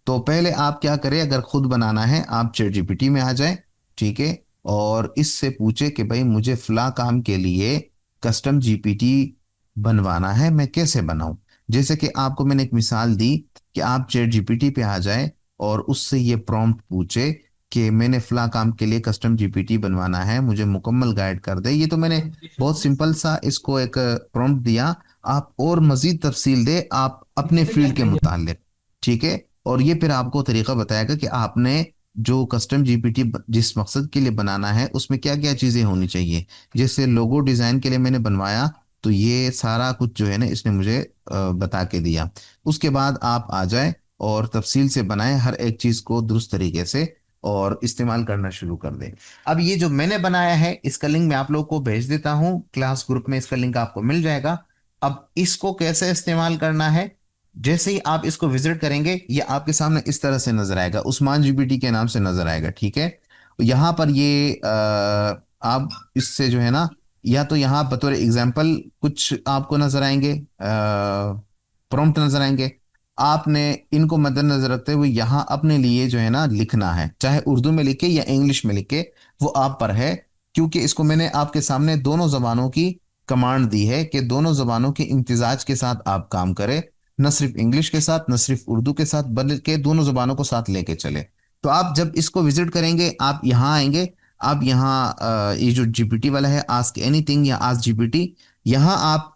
तो पहले आप क्या करें, अगर खुद बनाना है आप चैट जीपीटी में आ जाए, ठीक है। और इससे पूछे कि भाई मुझे फला काम के लिए कस्टम जीपीटी बनवाना है, मैं कैसे बनाऊं। जैसे कि आपको मैंने एक मिसाल दी कि आप चैट जीपीटी पे आ जाए और उससे ये प्रॉम्प्ट पूछे कि मैंने फला काम के लिए कस्टम जीपीटी बनवाना है, मुझे मुकम्मल गाइड कर दे। ये तो मैंने बहुत सिंपल सा इसको एक प्रॉम्प्ट दिया। आप और मजीद तफसील दे आप अपने फील्ड के मुतालिक, ठीक है। और ये फिर आपको तरीका बताएगा कि आपने जो कस्टम जीपीटी जिस मकसद के लिए बनाना है उसमें क्या क्या चीज़ें होनी चाहिए। जैसे लोगो डिज़ाइन के लिए मैंने बनवाया, तो ये सारा कुछ जो है ना इसने मुझे बता के दिया। उसके बाद आप आ जाए और तफसील से बनाएं हर एक चीज़ को दुरुस्त तरीके से, और इस्तेमाल करना शुरू कर दें। अब ये जो मैंने बनाया है इसका लिंक मैं आप लोग को भेज देता हूँ क्लास ग्रुप में, इसका लिंक आपको मिल जाएगा। अब इसको कैसे इस्तेमाल करना है, जैसे ही आप इसको विजिट करेंगे ये आपके सामने इस तरह से नजर आएगा, उस्मान जीपीटी के नाम से नजर आएगा, ठीक है। यहाँ पर ये आप इससे जो है ना, या तो यहाँ बतौर एग्जाम्पल कुछ आपको नजर आएंगे, प्रॉम्प्ट नजर आएंगे। आपने इनको मद्देनजर रखते हुए यहाँ अपने लिए जो है ना लिखना है, चाहे उर्दू में लिखे या इंग्लिश में लिखे, वो आप पर है। क्योंकि इसको मैंने आपके सामने दोनों जबानों की कमांड दी है कि दोनों जबानों के इम्तिजाज के साथ आप काम करें, न सिर्फ इंग्लिश के साथ न सिर्फ उर्दू के साथ, बल्कि दोनों जबानों को साथ लेके चले। तो आप जब इसको विजिट करेंगे आप यहाँ आएंगे, आप यहाँ ये जो जीपीटी वाला है आस्क एनीथिंग या आस्क जीपीटी, यहाँ आप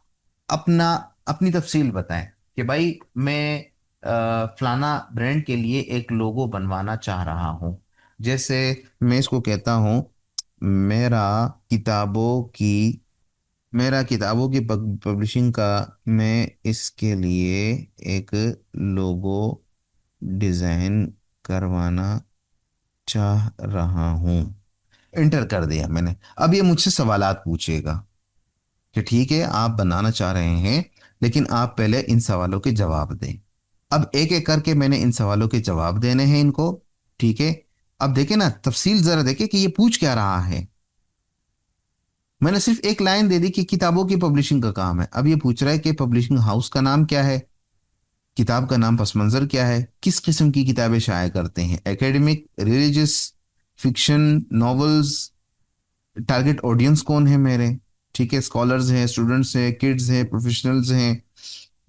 अपना अपनी तफसील बताएं कि भाई मैं फलाना ब्रांड के लिए एक लोगो बनवाना चाह रहा हूँ। जैसे मैं इसको कहता हूँ, मेरा किताबों की मेरा किताबों की पब्लिशिंग का, मैं इसके लिए एक लोगो डिजाइन करवाना चाह रहा हूँ। इंटर कर दिया मैंने। अब ये मुझसे सवालात पूछेगा कि ठीक है आप बनाना चाह रहे हैं, लेकिन आप पहले इन सवालों के जवाब दें। अब एक एक करके मैंने इन सवालों के जवाब देने हैं इनको, ठीक है। अब देखें ना, तफसील जरा देखें कि ये पूछ क्या रहा है। मैंने सिर्फ एक लाइन दे दी कि किताबों की पब्लिशिंग का काम है। अब ये पूछ रहा है कि पब्लिशिंग हाउस का नाम क्या है, किताब का नाम पस मंजर क्या है, किस किस्म की किताबें शाया करते हैं, academic, religious, fiction, novels, target audience कौन है मेरे, ठीक है, स्कॉलर्स हैं, स्टूडेंट्स हैं, किड्स हैं, प्रोफेशनल्स हैं,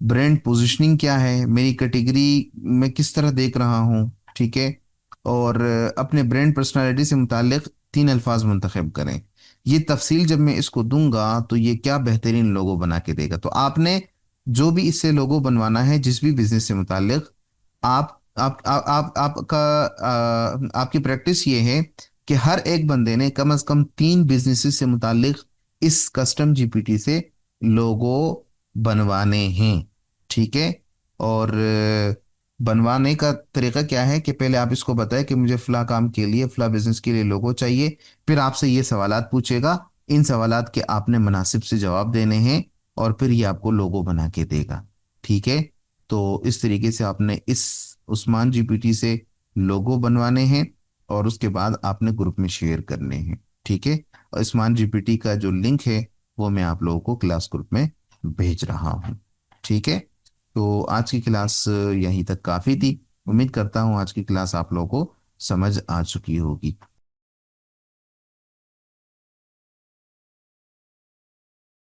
ब्रांड पोजीशनिंग क्या है, मेरी कैटेगरी मैं किस तरह देख रहा हूँ, ठीक है। और अपने ब्रांड पर्सनालिटी से मुतालिक 3 अल्फाज मुंतखब करें। ये तफसील जब मैं इसको दूंगा तो ये क्या बेहतरीन लोगो बना के देगा। तो आपने जो भी इससे लोगो बनवाना है जिस भी बिजनेस से मुतालिक, आप आपका आपकी प्रैक्टिस ये है कि हर एक बंदे ने कम से कम 3 बिजनेसेस से मुतालिक इस कस्टम जीपीटी से लोगो बनवाने हैं, ठीक है। और बनवाने का तरीका क्या है कि पहले आप इसको बताएं कि मुझे फला काम के लिए, फला बिजनेस के लिए लोगो चाहिए। फिर आपसे ये सवालात पूछेगा, इन सवालात के आपने मुनासिब से जवाब देने हैं, और फिर ये आपको लोगो बना के देगा, ठीक है। तो इस तरीके से आपने इस उस्मान जीपीटी से लोगो बनवाने हैं, और उसके बाद आपने ग्रुप में शेयर करने हैं, ठीक है। और उस्मान जीपीटी का जो लिंक है वो मैं आप लोगों को क्लास ग्रुप में भेज रहा हूँ, ठीक है। तो आज की क्लास यहीं तक काफ़ी थी। उम्मीद करता हूँ आज की क्लास आप लोगों को समझ आ चुकी होगी।